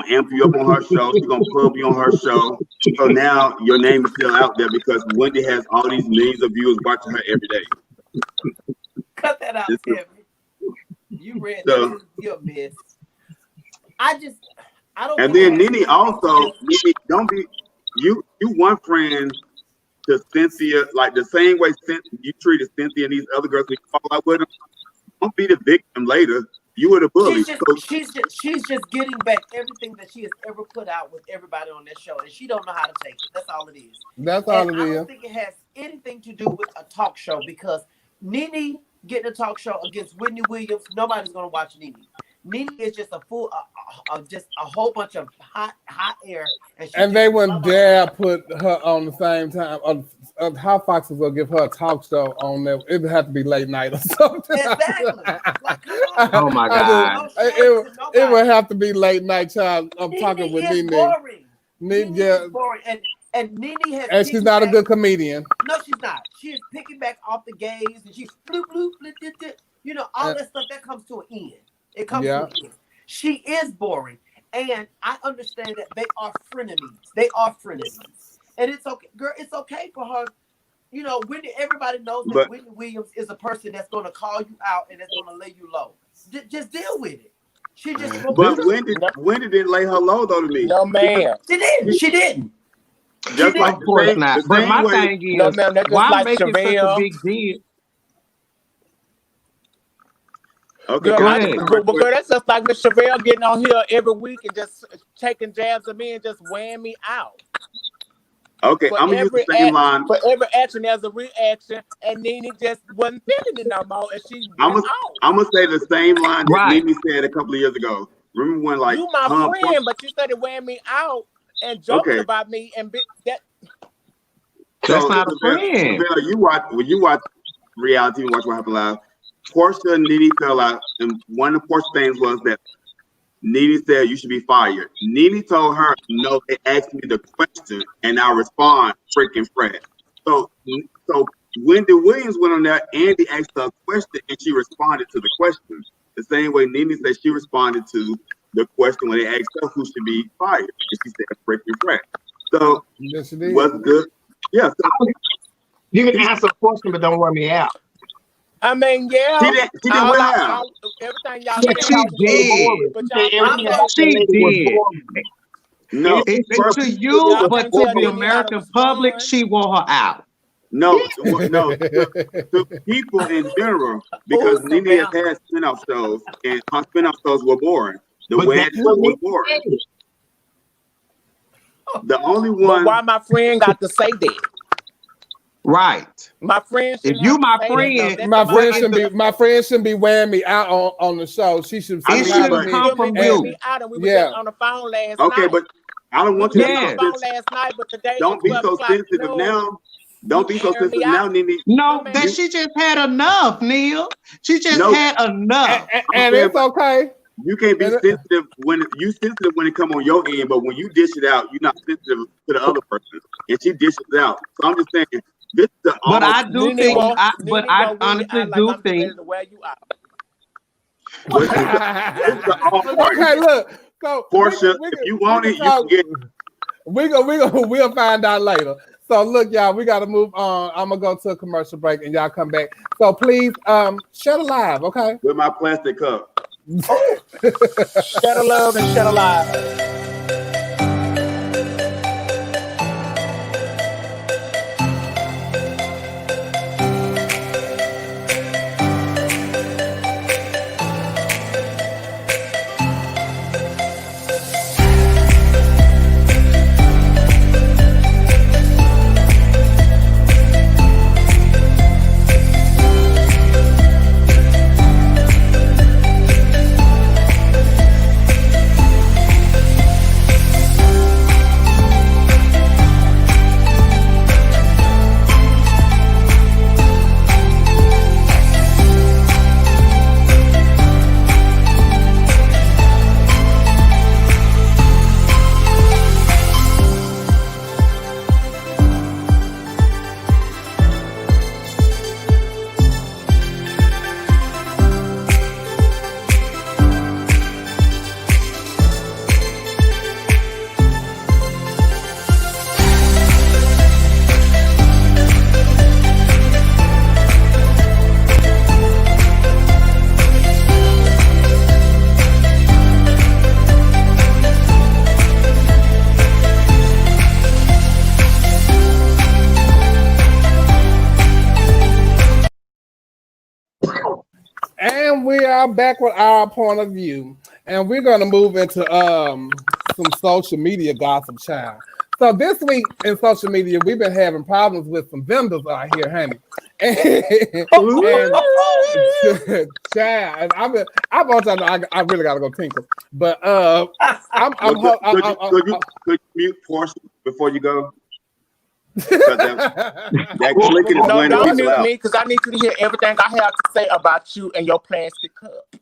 amp you up on her show. She's gonna pub you on her show. So now your name is still out there because Wendy has all these millions of viewers watching her every day. Cut that out, Kevin. You read that. You're mess. I don't. And then Nene also, don't be you one friend to Cynthia like the same way you treated Cynthia and these other girls we fall out with them. Don't be the victim later. You were the bully. She's just getting back everything that she has ever put out with everybody on that show, and she don't know how to take it. That's all it is. That's all it is. I don't think it has anything to do with a talk show because Nene getting a talk show against Wendy Williams, nobody's gonna watch Nene. Nene is just a just a whole bunch of hot air, and they wouldn't dare put her on the same time. How Fox will give her a talk show on there? It would have to be late night or something. Exactly. Oh my God! It would have to be late night, child. I'm talking with Nene. Boring. Nene is boring, and Nene has. And she's not a good comedian. No, she's not. She is picking back off the gays, and she's bloop, bloop, bloop, bloop, bloop. All that stuff that comes to an end. It comes to an end. She is boring, and I understand that they are frenemies. And it's okay, girl. It's okay for her. Wendy. Everybody knows that Wendy Williams is a person that's going to call you out and that's going to lay you low. Just deal with it. She just. But Wendy didn't lay her low though to me. No, ma'am. She didn't. Just like of course not. But my thing is, no, ma'am, why like make it such a big deal? Okay, girl, girl, that's just like Miss Chevelle getting on here every week and just taking jabs at me and just wearing me out. Okay, I'm gonna use the same line. For every action, there's a reaction, and Nene just wasn't feeling it no more, and she went out. I'm gonna say the same line that Nene said a couple of years ago. Remember when you my friend, but you started wearing me out and joking about me, and that. That's not a friend. When you watch reality and watch What Happened Live, Portia and Nene fell out, and one of the Portia things was that Nene said you should be fired. Nene told her, no, they asked me the question and I respond freaking fresh. So Wendy Williams went on there, Andy asked her a question and she responded to the question. The same way Nene said she responded to the question when they asked her who should be fired. And she said freaking fresh. So what's good? Yeah. So, you can answer a question, but don't wear me out. I mean, yeah. She didn't wear out. Everything y'all she did. No, to you, but to the American public, she wore her out. No, to people in general, because Nene has had spin-off shows, and her spin-off shows were boring. The Wendy show was boring. The only one. But why my friend got to say that? Right. My friends, if you my friend, my friend shouldn't be wearing me out on the show. She should. It should come from you. Me out, and we were just on the phone last night. Okay, but I don't want you to be on the phone last night, but today don't be so sensitive now. Don't be so sensitive now, Nene. No, that she just had enough, Neil. She just had enough, and it's okay. You can't be sensitive when it come on your end, but when you dish it out, you're not sensitive to the other person, and she dishes it out. So I'm just saying, this is the. But I do think, I honestly do think. Okay, look. So Portia, if you want it, you can get it. We'll find out later. So look, y'all, we got to move on. I'm gonna go to a commercial break, and y'all come back. So please, shut alive, okay? With my plastic cup. Shut a love and shut alive. And we are back with our point of view, and we're going to move into some social media gossip, child. So this week in social media, we've been having problems with some vendors out here, honey. And child, I want y'all to know I really got to go tinkle, but could you mute Portia before you go? that clicking is no, when don't it mute out. me, because I need you to hear everything I have to say about you and your plastic cup.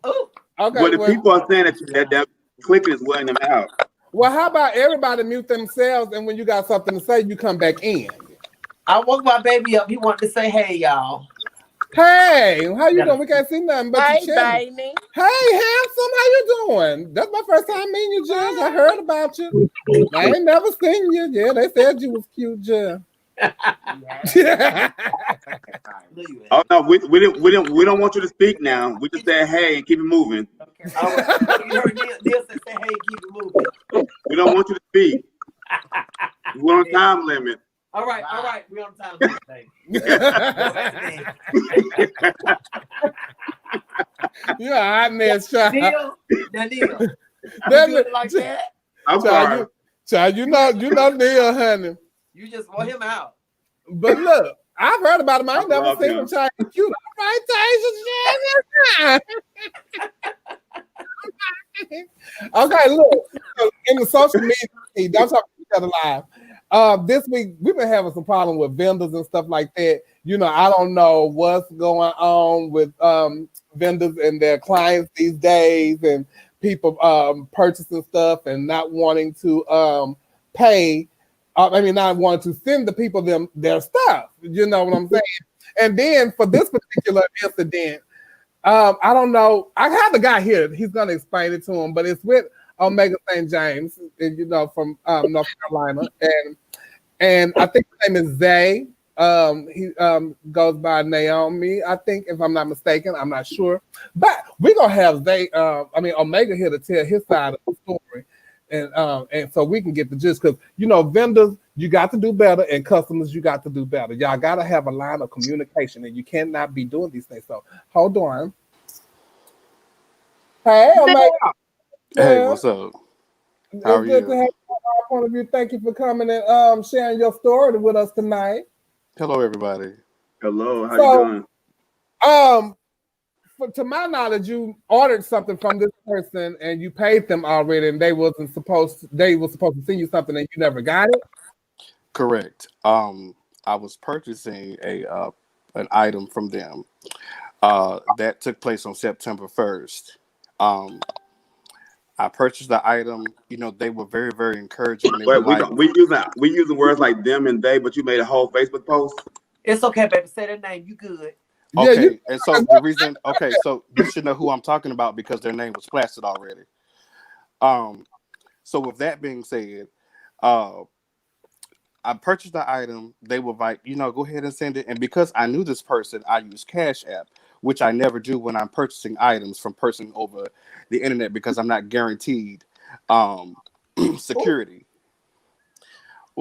Okay. Well, the people are saying that clicking is wearing them out. Well, how about everybody mute themselves, and when you got something to say, you come back in. I woke my baby up. He wanted to say, "Hey, y'all." Hey, how you doing? We can't see nothing but hey, your chin. baby. Hey, handsome, how you doing? That's my first time meeting you, Judge. I heard about you. I ain't never seen you. Yeah, they said you was cute, Judge. Oh no, we don't want you to speak now. We just said hey and keep it moving. Okay. All right. You heard Neil say, "Hey, keep it moving." We don't want you to speak. We're on time limit. All right, we're on time limit, baby. You're a hot mess, child. Neil, you like that? I'm sorry. Child, you know Neil, honey. You just want him out. But look, I've heard about him. I ain't never seen him try to cute. All right, okay, look. In the social media, don't talk to each other live. This week we've been having some problem with vendors and stuff like that. You know, I don't know what's going on with vendors and their clients these days, and people purchasing stuff and not wanting to pay. Not wanting to send the people their stuff. You know what I'm saying? And then for this particular incident, I don't know. I have the guy here. He's going to explain it to him, but it's with Omega St. James, you know, from North Carolina, and I think his name is Zay. He goes by Naomi, I think, if I'm not mistaken. I'm not sure, but we're gonna have Omega here to tell his side of the story. And so we can get the gist, because you know, vendors, you got to do better, and customers, you got to do better. Y'all got to have a line of communication, and you cannot be doing these things. So hold on. Hey, Omega. Hey, what's up? How are It's good you? to have you on our point of view. Thank you for coming and sharing your story with us tonight. Hello, everybody. Hello, how you So, doing? to my knowledge, you ordered something from this person and you paid them already, and they were supposed to send you something and you never got it. Correct. I was purchasing an item from them. That took place on September 1st. I purchased the item. You know, they were very, very encouraging. They were Wait, like, we using words like them and they, but you made a whole Facebook post. It's okay, baby. Say their name. You good? Yeah, you. okay. And so the reason, okay, so you should know who I'm talking about because their name was plastered already. So with that being said, uh, I purchased the item. They were like, you know, go ahead and send it. And because I knew this person, I use Cash App, which I never do when I'm purchasing items from person over the internet because I'm not guaranteed security.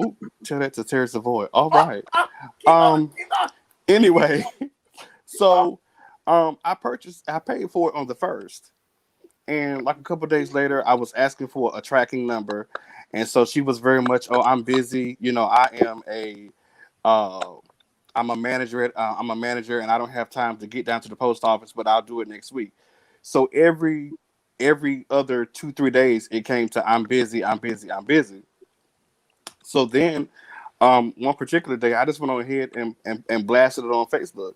Ooh, tell that to Terrence Avoid. All right. Anyway, so I paid for it on the 1st. And like a couple of days later, I was asking for a tracking number. And so she was very much, oh, I'm busy. You know, uh, I'm a manager I'm a manager and I don't have time to get down to the post office, but I'll do it next week. So every other 2-3 days it came to I'm busy, I'm busy, I'm busy. So then one particular day I just went on ahead and blasted it on Facebook.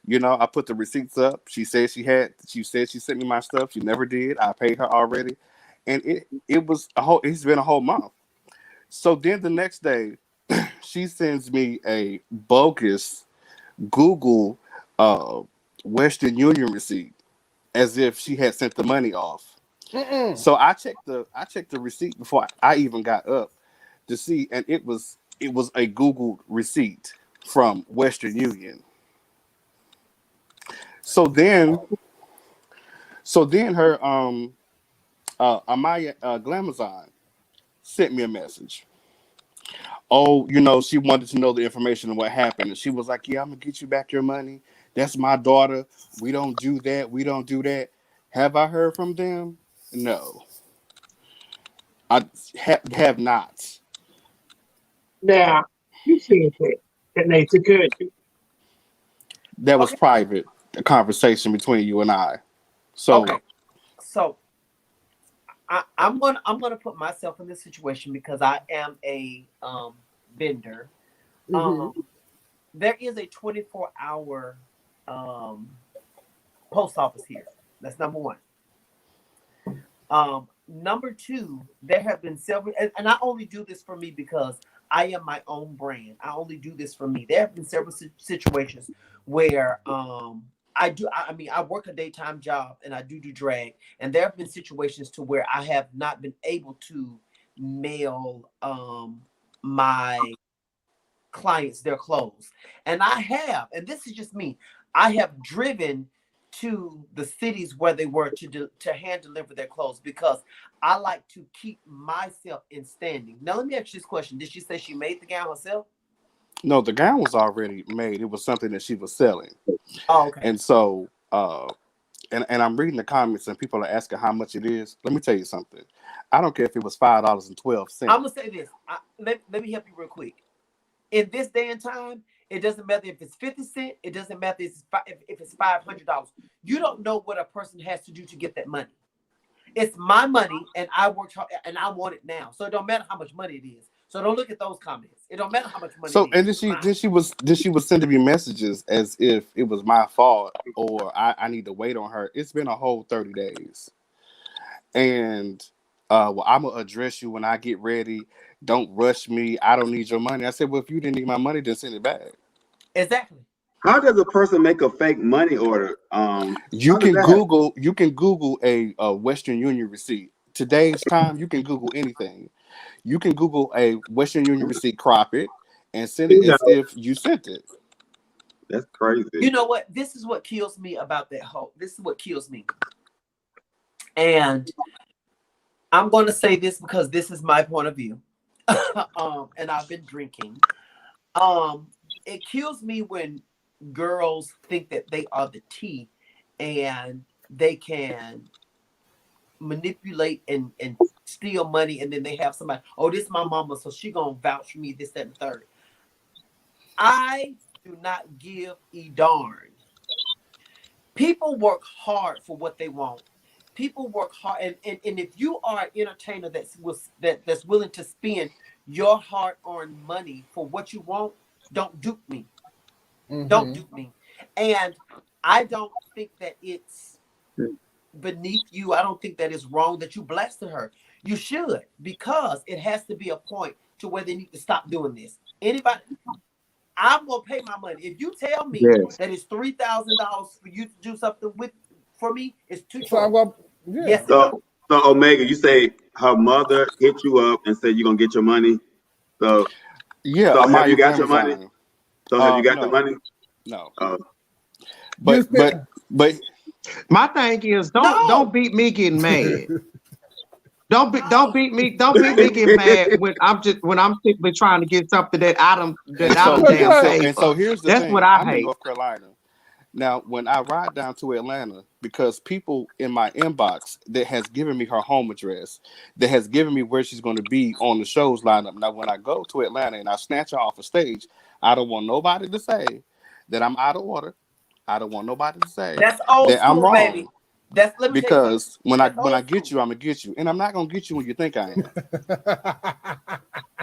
You know, I put the receipts up. She said she sent me my stuff. She never did. I paid her already. And it's been a whole month. So then the next day she sends me a bogus Google Western Union receipt as if she had sent the money off. So I checked the receipt before I even got up to see, and it was a Google receipt from Western Union. So then her Amaya Glamazon sent me a message. Oh, you know, she wanted to know the information and what happened. And she was like, yeah, I'm going to get you back your money. That's my daughter. We don't do that. We don't do that. Have I heard from them? No. I have not. Now, you said that they took care of you. That was private, a conversation between you and I. So, Okay. So I'm gonna put myself in this situation because I am a vendor. There is a 24-hour post office here. That's number one. Number two, there have been several, and I only do this for me because I am my own brand. I only do this for me. There have been several situations where I work a daytime job and I do drag, and there have been situations to where I have not been able to mail my clients their clothes. And and this is just me, I have driven to the cities where they were to hand deliver their clothes because I like to keep myself in standing. Now let me ask you this question. Did she say she made the gown herself? no, the gown was already made. It was something that she was selling. Oh, okay. And so, and I'm reading the comments and people are asking how much it is. Let me tell you something. I don't care if it was $5.12. I'm gonna say this. Let me help you real quick. In this day and time, it doesn't matter if it's 50 cents. It doesn't matter if it's $500. You don't know what a person has to do to get that money. It's my money, and I worked hard, and I want it now. So it don't matter how much money it is. So don't look at those comments. It don't matter how much money. So it is. and then she was sending me messages as if it was my fault or I need to wait on her. It's been a whole 30 days. And well, I'm gonna address you when I get ready. Don't rush me. I don't need your money. I said, well, if you didn't need my money, then send it back. Exactly. How does a person make a fake money order? You can Google a Western Union receipt. Today's time, you can Google anything. You can Google a Western Union receipt, crop it, and send it as if you sent it. That's crazy. You know what? This is what kills me about that whole. This is what kills me. And I'm going to say this because this is my point of view. And I've been drinking. It kills me when girls think that they are the tea and they can manipulate and steal money, and then they have somebody, oh, this is my mama, so she gonna vouch for me, this, that, and the third. I do not give a darn. People work hard for what they want. People work hard, and if you are an entertainer that's willing to spend your hard-earned money for what you want, don't dupe me. Don't dupe me. And I don't think that it's beneath you. I don't think that it's wrong that you blasted her. You should, because it has to be a point to where they need to stop doing this. Anybody, I'm gonna pay my money. If you tell me that it's $3,000 for you to do something for me, it's too short. Yes. So Omega, you say her mother hit you up and said you're gonna get your money. So yeah, so have you got your money? So have you got the money? No. But my thing is don't beat me getting mad. Don't beat me getting mad when I'm simply trying to get something that I don't pay. And so here's the That's thing. what I I'm in hate. North Carolina. Now, when I ride down to Atlanta, because people in my inbox that has given me her home address, that has given me where she's going to be on the show's lineup. Now, when I go to Atlanta and I snatch her off a stage, I don't want nobody to say that I'm out of order. I don't want nobody to say that I'm wrong. Baby. Because when I get you, I'm gonna get you, and I'm not gonna get you when you think I am.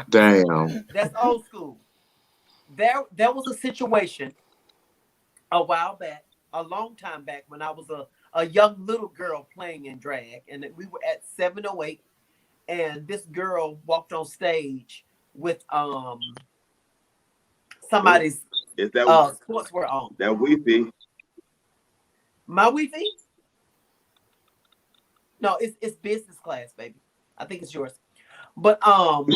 Damn. That's old school. There was a situation a while back, a long time back, when I was a young little girl playing in drag, and we were at 708, and this girl walked on stage with somebody's sportswear on. That Wi-Fi. My Wi-Fi? No, it's business class, baby. I think it's yours. But that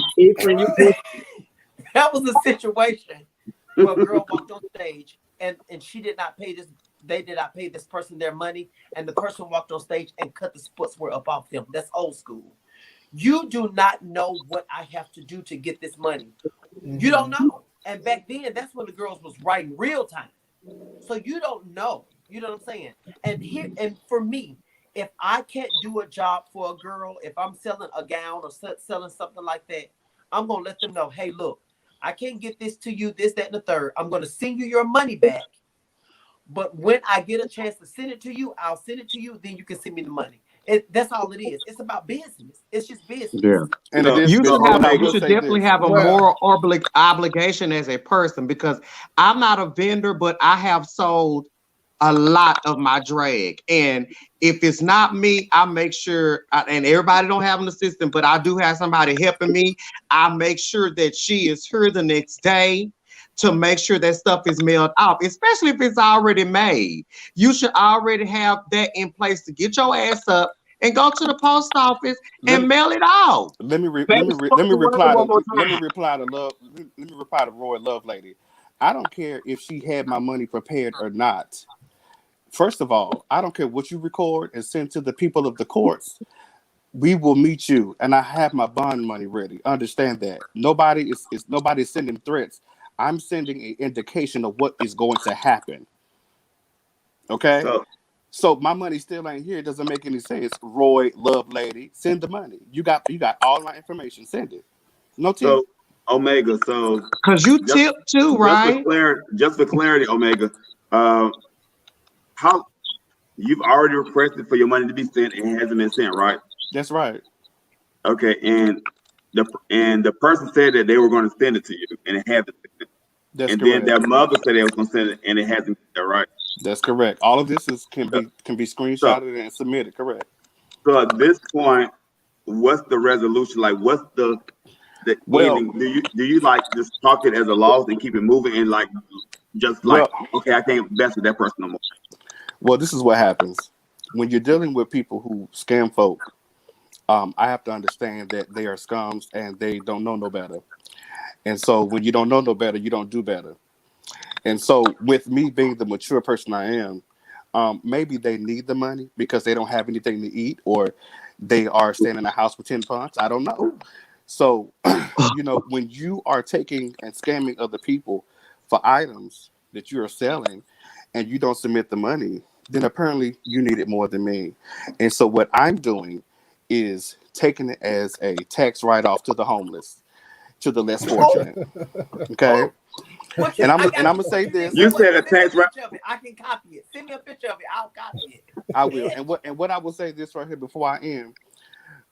was a situation where a girl walked on stage and she did not pay this. They did not pay this person their money, and the person walked on stage and cut the sportswear up off them. That's old school. You do not know what I have to do to get this money. You don't know. And back then, that's when the girls was writing real time. So you don't know. You know what I'm saying? And for me, if I can't do a job for a girl, if I'm selling a gown or selling something like that, I'm going to let them know, hey, look, I can't get this to you, this, that, and the third. I'm going to send you your money back. But when I get a chance to send it to you, I'll send it to you. Then you can send me the money. That's all it is. It's about business. It's just business. Yeah. And you should definitely have a moral obligation as a person, because I'm not a vendor, but I have sold a lot of my drag. And if it's not me, I make sure, and everybody don't have an assistant, but I do have somebody helping me. I make sure that she is here the next day to make sure that stuff is mailed out, especially if it's already made. You should already have that in place to get your ass up and go to the post office and mail it out. Let me reply to Roy Love Lady. I don't care if she had my money prepared or not. First of all, I don't care what you record and send to the people of the courts. We will meet you, and I have my bond money ready. Understand that. Nobody's sending threats. I'm sending an indication of what is going to happen. Okay? So my money still ain't here. It doesn't make any sense. Roy, Love Lady, send the money. You got all my information. Send it. No tip. So Omega, because you tip too, right? Just for clarity, Omega, how you've already requested for your money to be sent and it hasn't been sent, right? That's right. Okay, and the person said that they were going to send it to you and it hasn't been sent. That's correct. then their mother said they was going to send it and it hasn't been sent, right? That's correct. All of this can be screenshotted and submitted, correct. So at this point, what's the resolution? Like, what's the ending? Do you like just talk it as a loss and keep it moving and like just like okay, I can't mess with that person no more? Well, this is what happens when you're dealing with people who scam folk. I have to understand that they are scums and they don't know no better. And so when you don't know no better, you don't do better. And so with me being the mature person I am, maybe they need the money because they don't have anything to eat, or they are staying in a house with 10 punks. I don't know. So, when you are taking and scamming other people for items that you are selling and you don't submit the money, then apparently you need it more than me. And so what I'm doing is taking it as a tax write-off to the homeless, to the less fortunate. Okay? And I'm gonna say this. You said a tax write. I can copy it. Send me a picture of it. I'll copy it. I will. And what I will say this right here before I end.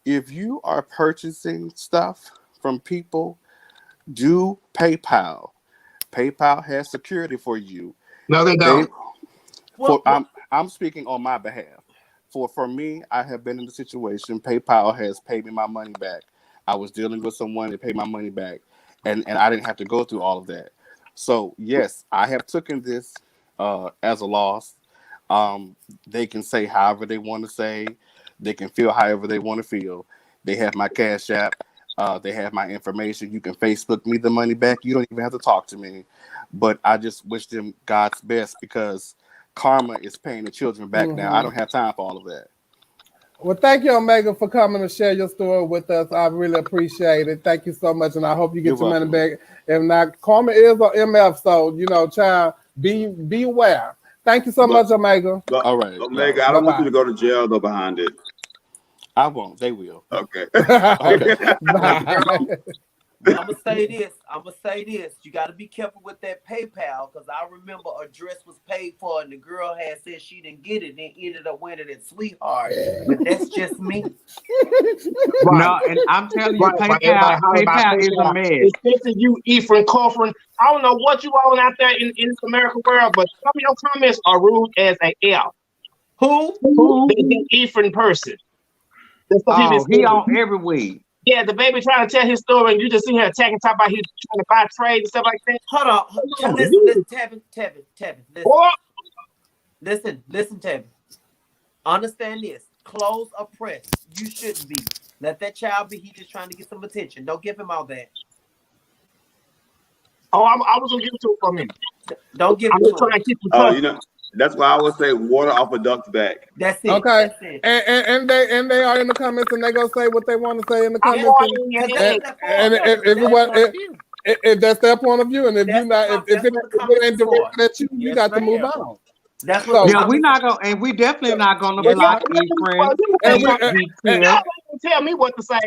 If you are purchasing stuff from people, do PayPal. PayPal has security for you. No, they don't. I'm speaking on my behalf. For me, I have been in the situation. PayPal has paid me my money back. I was dealing with someone that paid my money back, and I didn't have to go through all of that. So yes, I have taken this as a loss. They can say however they want to say. They can feel however they want to feel. They have my Cash App. They have my information. You can Facebook me the money back. You don't even have to talk to me. But I just wish them God's best because karma is paying the children back now. I don't have time for all of that. Well, thank you, Omega, for coming to share your story with us. I really appreciate it. Thank you so much, and I hope you get your money back. If not, karma is on MF, so, child, be aware. Thank you so much, Omega. All right. Omega, I don't want you to go to jail, though, behind it. I won't. They will. Okay. Okay. I'm gonna say this. You got to be careful with that PayPal because I remember a dress was paid for and the girl had said she didn't get it, then ended up winning it, sweetheart. But that's just me. No, and I'm telling you, PayPal is a mess. Especially you, Ephraim Coffin. I don't know what you on out there in this American world, but some of your comments are rude as a L. Who? The Ephraim person. He on every week. Yeah, the baby trying to tell his story, and you just see her attacking, talking about he's trying to buy trade and stuff like that. Hold on. Listen, Tevin. Listen, Tevin. Understand this. Clothes are pressed. You shouldn't be. Let that child be. He's just trying to get some attention. Don't give him all that. Oh, I was going to give it to him for a minute. Don't give it to him. That's why I would say water off a duck's back. That's it. Okay. That's it. And they are in the comments and they gonna say what they want to say in the comments. If that's their point of view, and if you not, if it ain't directed at you, you got to move on. That's what we're not gonna, and we definitely not gonna block Ephraim. Tell me what to say.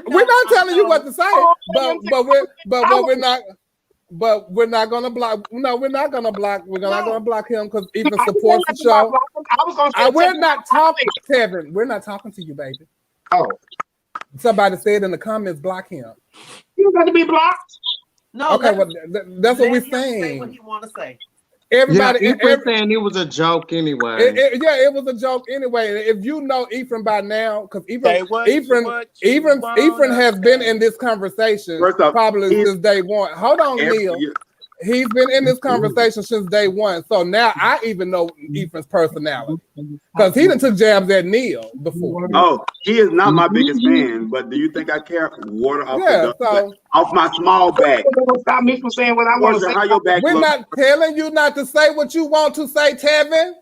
We're not telling you what to say, but we're not gonna block. No, we're not gonna block. We're not gonna block him because Ethan supports the show. We're not talking, Kevin. We're not talking to you, baby. Oh, somebody said in the comments, block him. You got to be blocked. No, okay, well, that's what we're saying. Say what he want to say. Everybody, Ephraim saying it was a joke anyway. It was a joke anyway. If you know Ephraim by now, because Ephraim has been in this conversation probably since day one. Hold on, Neil. He's been in this conversation since day one. So now I even know Ephraim's personality because he done took jabs at Neil before. Oh, he is not my biggest fan, but do you think I care? Water off off my small back. Stop me from saying what I want to say. How your back We're not telling you not to say what you want to say, Tevin.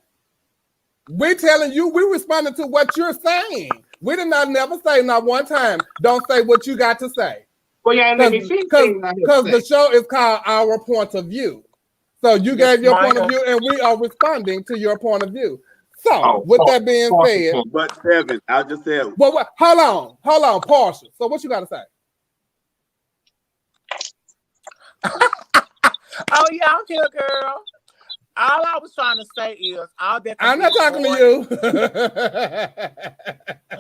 We're telling you, we're responding to what you're saying. We did not never say not one time, don't say what you got to say. Well, yeah, because the show is called Our Point of View. So you gave your point of view, and we are responding to your point of view. So, with that being said, but Kevin, I just said, well, hold on, partial. So, what you got to say? Oh yeah, I'm here, girl. All I was trying to say is, I'm not talking to you.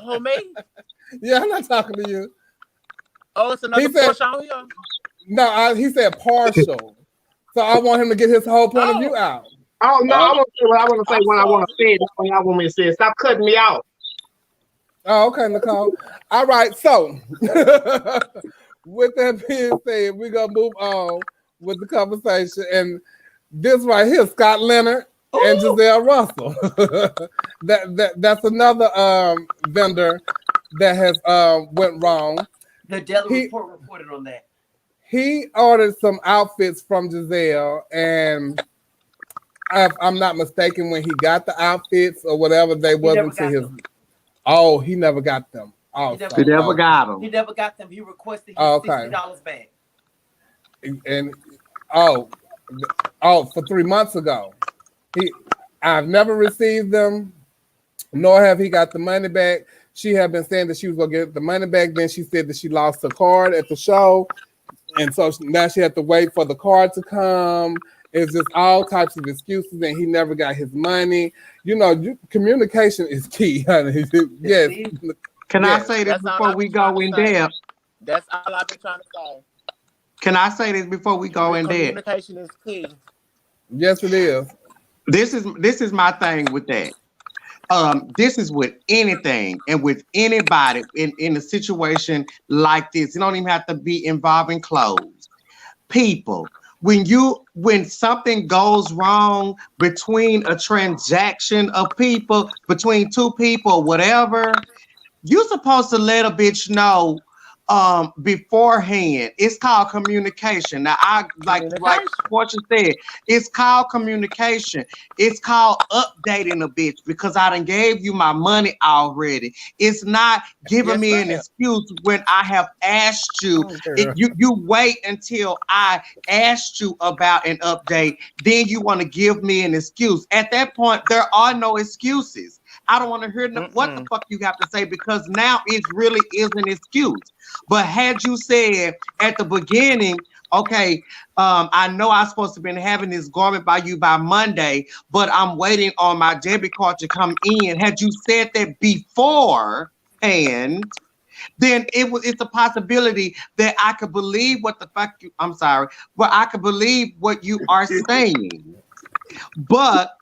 Who, me? Yeah, I'm not talking to you. Oh, it's another portion on here. No, he said partial. So I want him to get his whole point of view out. Oh no, I want to say what I want to say when I want to say it. That's when y'all want me to say it. Stop cutting me out. Oh, okay, Nicole. All right, so with that being said, we're gonna move on with the conversation. And this right here, Scott Leonard and Giselle Russell. That's another vendor that has went wrong. The Daily Report reported on that. He ordered some outfits from Giselle, and if I'm not mistaken, when he got the outfits or whatever, they wasn't to his. Oh, he never got them. Oh, he never got them. He never got them. He requested his $60 back. And for 3 months ago, I've never received them, nor have he got the money back. She had been saying that she was gonna get the money back. Then she said that she lost her card at the show. And so now she had to wait for the card to come. It's just all types of excuses, and he never got his money. You know, communication is key, honey. Yes. Can I say this before we go in depth? That's all I've been trying to say. Can I say this before we go in depth? Communication is key. Yes, it is. This is my thing with that. This is with anything and with anybody in a situation like this. It don't even have to be involving clothes. People, when something goes wrong between a transaction of people, between two people, whatever, you're supposed to let a bitch know beforehand. It's called communication. Now, like Fortune said, it's called communication. It's called updating a bitch because I done gave you my money already. It's not giving me an excuse when I have asked you. You wait until I asked you about an update, then you want to give me an excuse. At that point, there are no excuses. I don't want to hear what the fuck you have to say because now it really is an excuse. But had you said at the beginning, okay, I know I'm supposed to have been having this garment by you by Monday, but I'm waiting on my debit card to come in. Had you said that beforehand, then it's a possibility that I could believe what the fuck you, I'm sorry, but I could believe what you are saying. But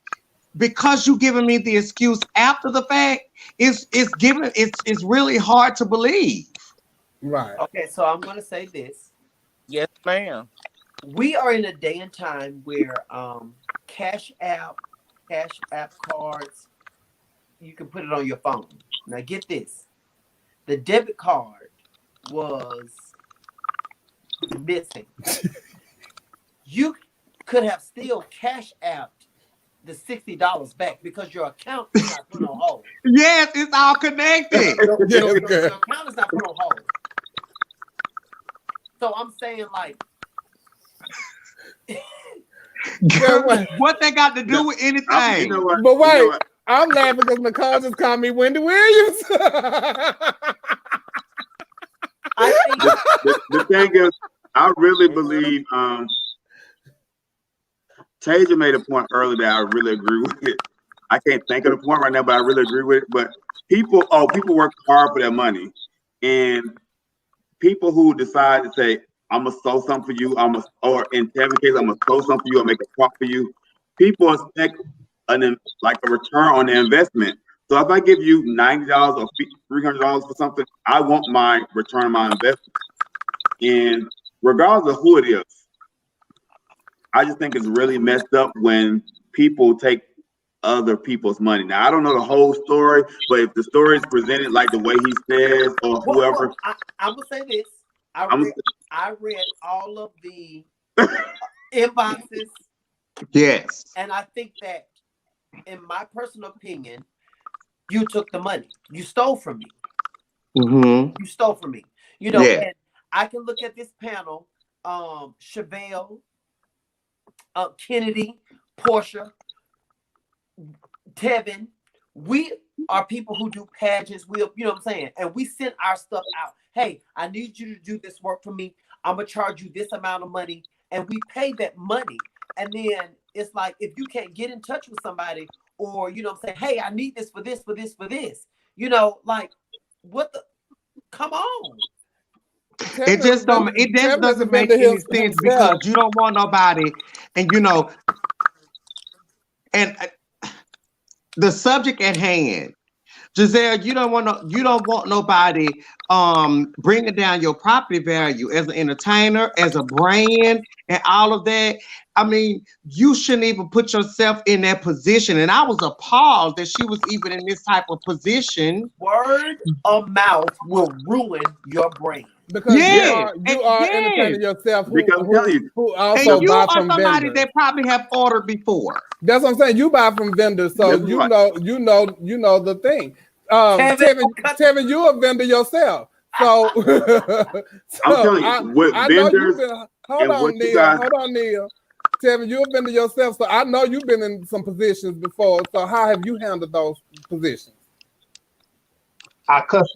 because you giving me the excuse after the fact, it's really hard to believe. Right. Okay, so I'm gonna say this. Yes, ma'am. We are in a day and time where cash app cards, you can put it on your phone. Now get this. The debit card was missing. You could have still cash apped the $60 back because your account is not put on hold. Yes, it's all connected. Your account is not put on hold. So I'm saying, like, what they got to do with anything? You know what? But wait, You know what? I'm laughing because Nicole just called me Wendy Williams. I think The thing is, I really believe Tasia made a point earlier that I really agree with it. I can't think of the point right now, but I really agree with it. But people work hard for their money, and people who decide to say, "I'm gonna sow something for you," or in Kevin's case, "I'm gonna sow something for you," or make a profit for you. People expect a return on their investment. So if I give you $90 or $300 for something, I want my return on my investment. And regardless of who it is, I just think it's really messed up when people take other people's money. Now, I don't know the whole story, but if the story is presented like the way he says or whoever. I'm going to say this. I read all of the inboxes. Yes. And I think that, in my personal opinion, you took the money. You stole from me. Mm-hmm. You stole from me. You know, and I can look at this panel, Chevelle, Kennedy, Portia, Tevin. We are people who do pageants. You know what I'm saying? And we send our stuff out. Hey, I need you to do this work for me. I'm going to charge you this amount of money. And we pay that money. And then it's like, if you can't get in touch with somebody, or, you know what I'm saying, hey, I need this for this, for this, for this. You know, like, what the, come on. It just doesn't make any sense because you don't want nobody, and you know, and the subject at hand, Giselle, you don't want nobody bringing down your property value as an entertainer, as a brand, and all of that. I mean, you shouldn't even put yourself in that position. And I was appalled that she was even in this type of position. Word of mouth will ruin your brand. Because you are entertaining yourself who also you buy are from somebody vendors. that probably have ordered before. That's what I'm saying. You buy from vendors, so you know the thing. Tevin, you a vendor yourself. So, I'm telling you, with vendors. Hold on, Neil. Tevin, you've been to yourself, so I know you've been in some positions before. So how have you handled those positions? I cuss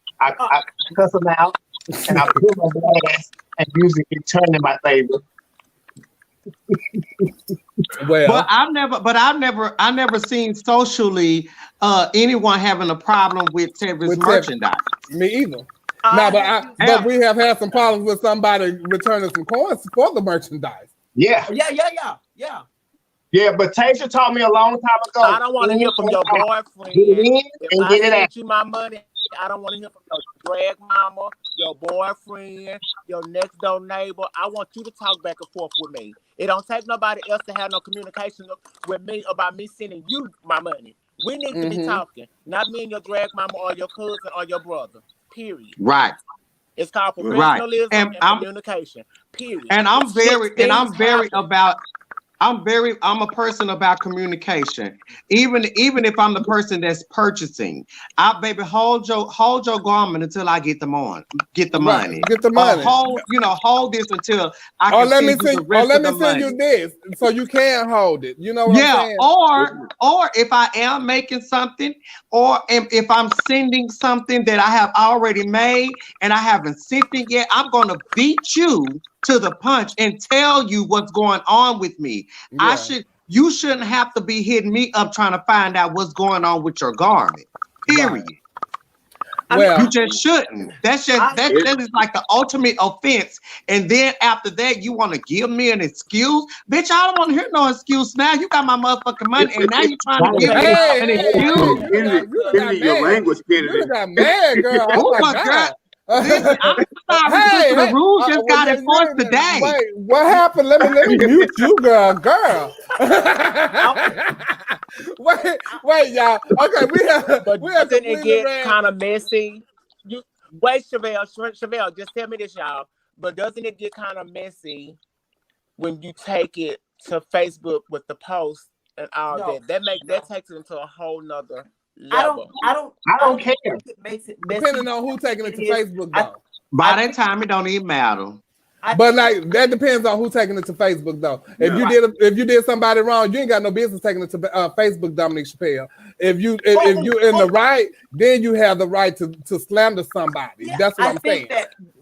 them out, and I put my blast, and using it turned in my favor. Well, But I've never seen socially anyone having a problem with Tevis merchandise. Me either. No, but we have had some problems with somebody returning some coins for the merchandise. Yeah. Yeah, but Tasha told me a long time ago. I don't want to hear from your boyfriend. If I sent you my money, I don't want to hear from your drag mama, your boyfriend, your next door neighbor. I want you to talk back and forth with me. It don't take nobody else to have no communication with me about me sending you my money. We need to be talking, not me and your drag mama or your cousin or your brother. Period. Right. It's called professionalism and communication. Period. And I'm a person about communication. Even if I'm the person that's purchasing, baby, hold your garment until I get the money. Get the money. Hold this until I can let me send send you this so you can hold it. You know what I'm saying? Or if I am making something, or if I'm sending something that I have already made and I haven't sent it yet, I'm gonna beat you to the punch and tell you what's going on with me. Yeah. You shouldn't have to be hitting me up trying to find out what's going on with your garment. Period. Well, you just shouldn't. That is like the ultimate offense. And then after that, you want to give me an excuse? Bitch, I don't want to hear no excuse now. You got my motherfucking money, and now you're trying to give me an excuse. Your language, you got mad, girl. Oh my God. Listen, I'm sorry, the rules just got enforced today. Wait, what happened? Let me mute you, girl. wait, y'all. Okay, we have to get kind of messy. Chevelle, just tell me this, y'all. But doesn't it get kind of messy when you take it to Facebook with the post and all that? That takes it into a whole nother level. I don't care. It makes it messy. Depending on who's taking it to Facebook, though. By that time, it don't even matter. But like that depends on who's taking it to Facebook, though. If you did somebody wrong, you ain't got no business taking it to Facebook, Dominique Chappelle. If you in the right, then you have the right to slander somebody. Yeah, that's what I'm saying.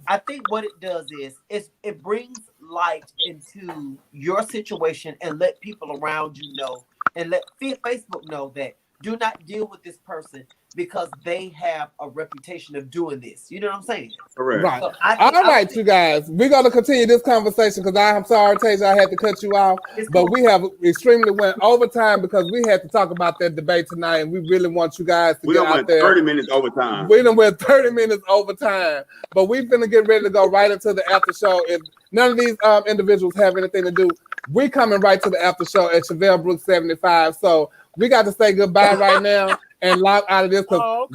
I think what it does is it brings light into your situation and let people around you know, and let Facebook know that do not deal with this person because they have a reputation of doing this. You know what I'm saying? Correct. Right. So all right, you guys. We're going to continue this conversation because I'm sorry, Tasia, I had to cut you off. But we have extremely went overtime because we had to talk about that debate tonight, and we really want you guys to get out there. 30 minutes overtime. We done went 30 minutes overtime. But we're going to get ready to go right into the after show. If none of these individuals have anything to do, we're coming right to the after show at Chevelle Brooks 75. So we got to say goodbye right now and log out of this because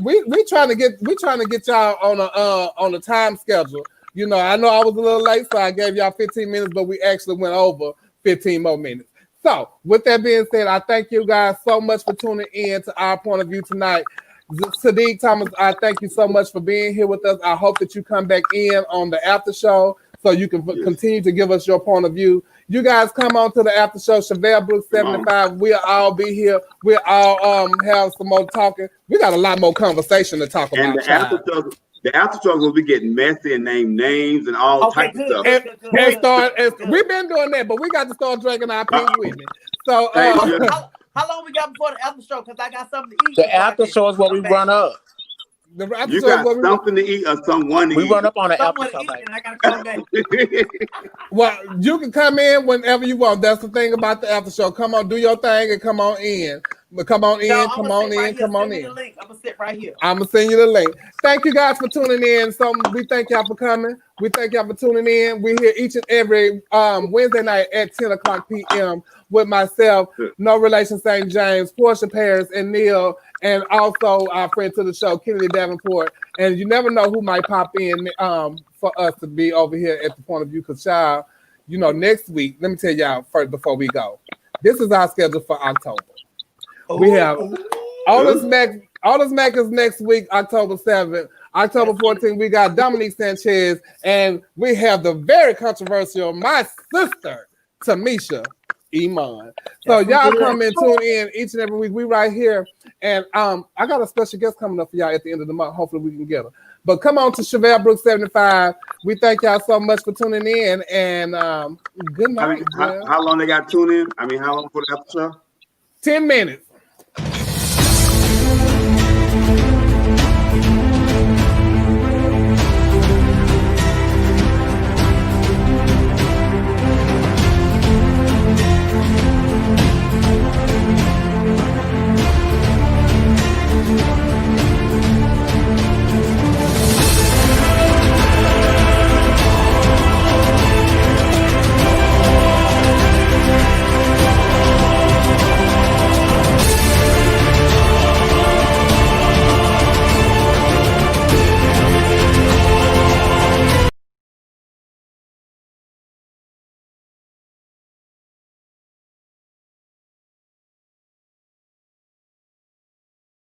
we trying to get y'all on a time schedule. You know, I know I was a little late, so I gave y'all 15 minutes, but we actually went over 15 more minutes. So with that being said, I thank you guys so much for tuning in to our point of view tonight. Sadiq Thomas, I thank you so much for being here with us. I hope that you come back in on the after show so you can continue to give us your point of view. You guys come on to the after show, Chevelle Brooks 75. We'll all be here. We'll all have some more talking. We got a lot more conversation to talk about. And the after show will be getting messy and name names and all types of stuff. We've been doing that, but we got to start drinking our pink Whitney. So how long we got before the after show? Because I got something to eat. The after show is what we run up. You got something to eat or someone to eat. We run up on an episode. And I gotta come back. Well, you can come in whenever you want. That's the thing about the after show. Come on, do your thing and come on in. Come on in. I'm gonna sit right here. I'm gonna send you the link. Thank you guys for tuning in. So we thank y'all for coming. We thank y'all for tuning in. We're here each and every Wednesday night at 10 o'clock p.m. with myself, No Relation St. James, Portia Paris, and Neil, and also our friend to the show, Kennedy Davenport. And you never know who might pop in for us to be over here at the point of view. Because, child, you know, next week, let me tell y'all first before we go. This is our schedule for October. We have all this Mac is next week, October 7th. October 14th, we got Dominique Sanchez, and we have the very controversial my sister, Tamisha Iman. So y'all come and tune in each and every week. We right here, and I got a special guest coming up for y'all at the end of the month. Hopefully we can get her. But come on to Chevelle Brooks 75. We thank y'all so much for tuning in, and good night. How long they got to tune in? I mean, how long for the after show? 10 minutes.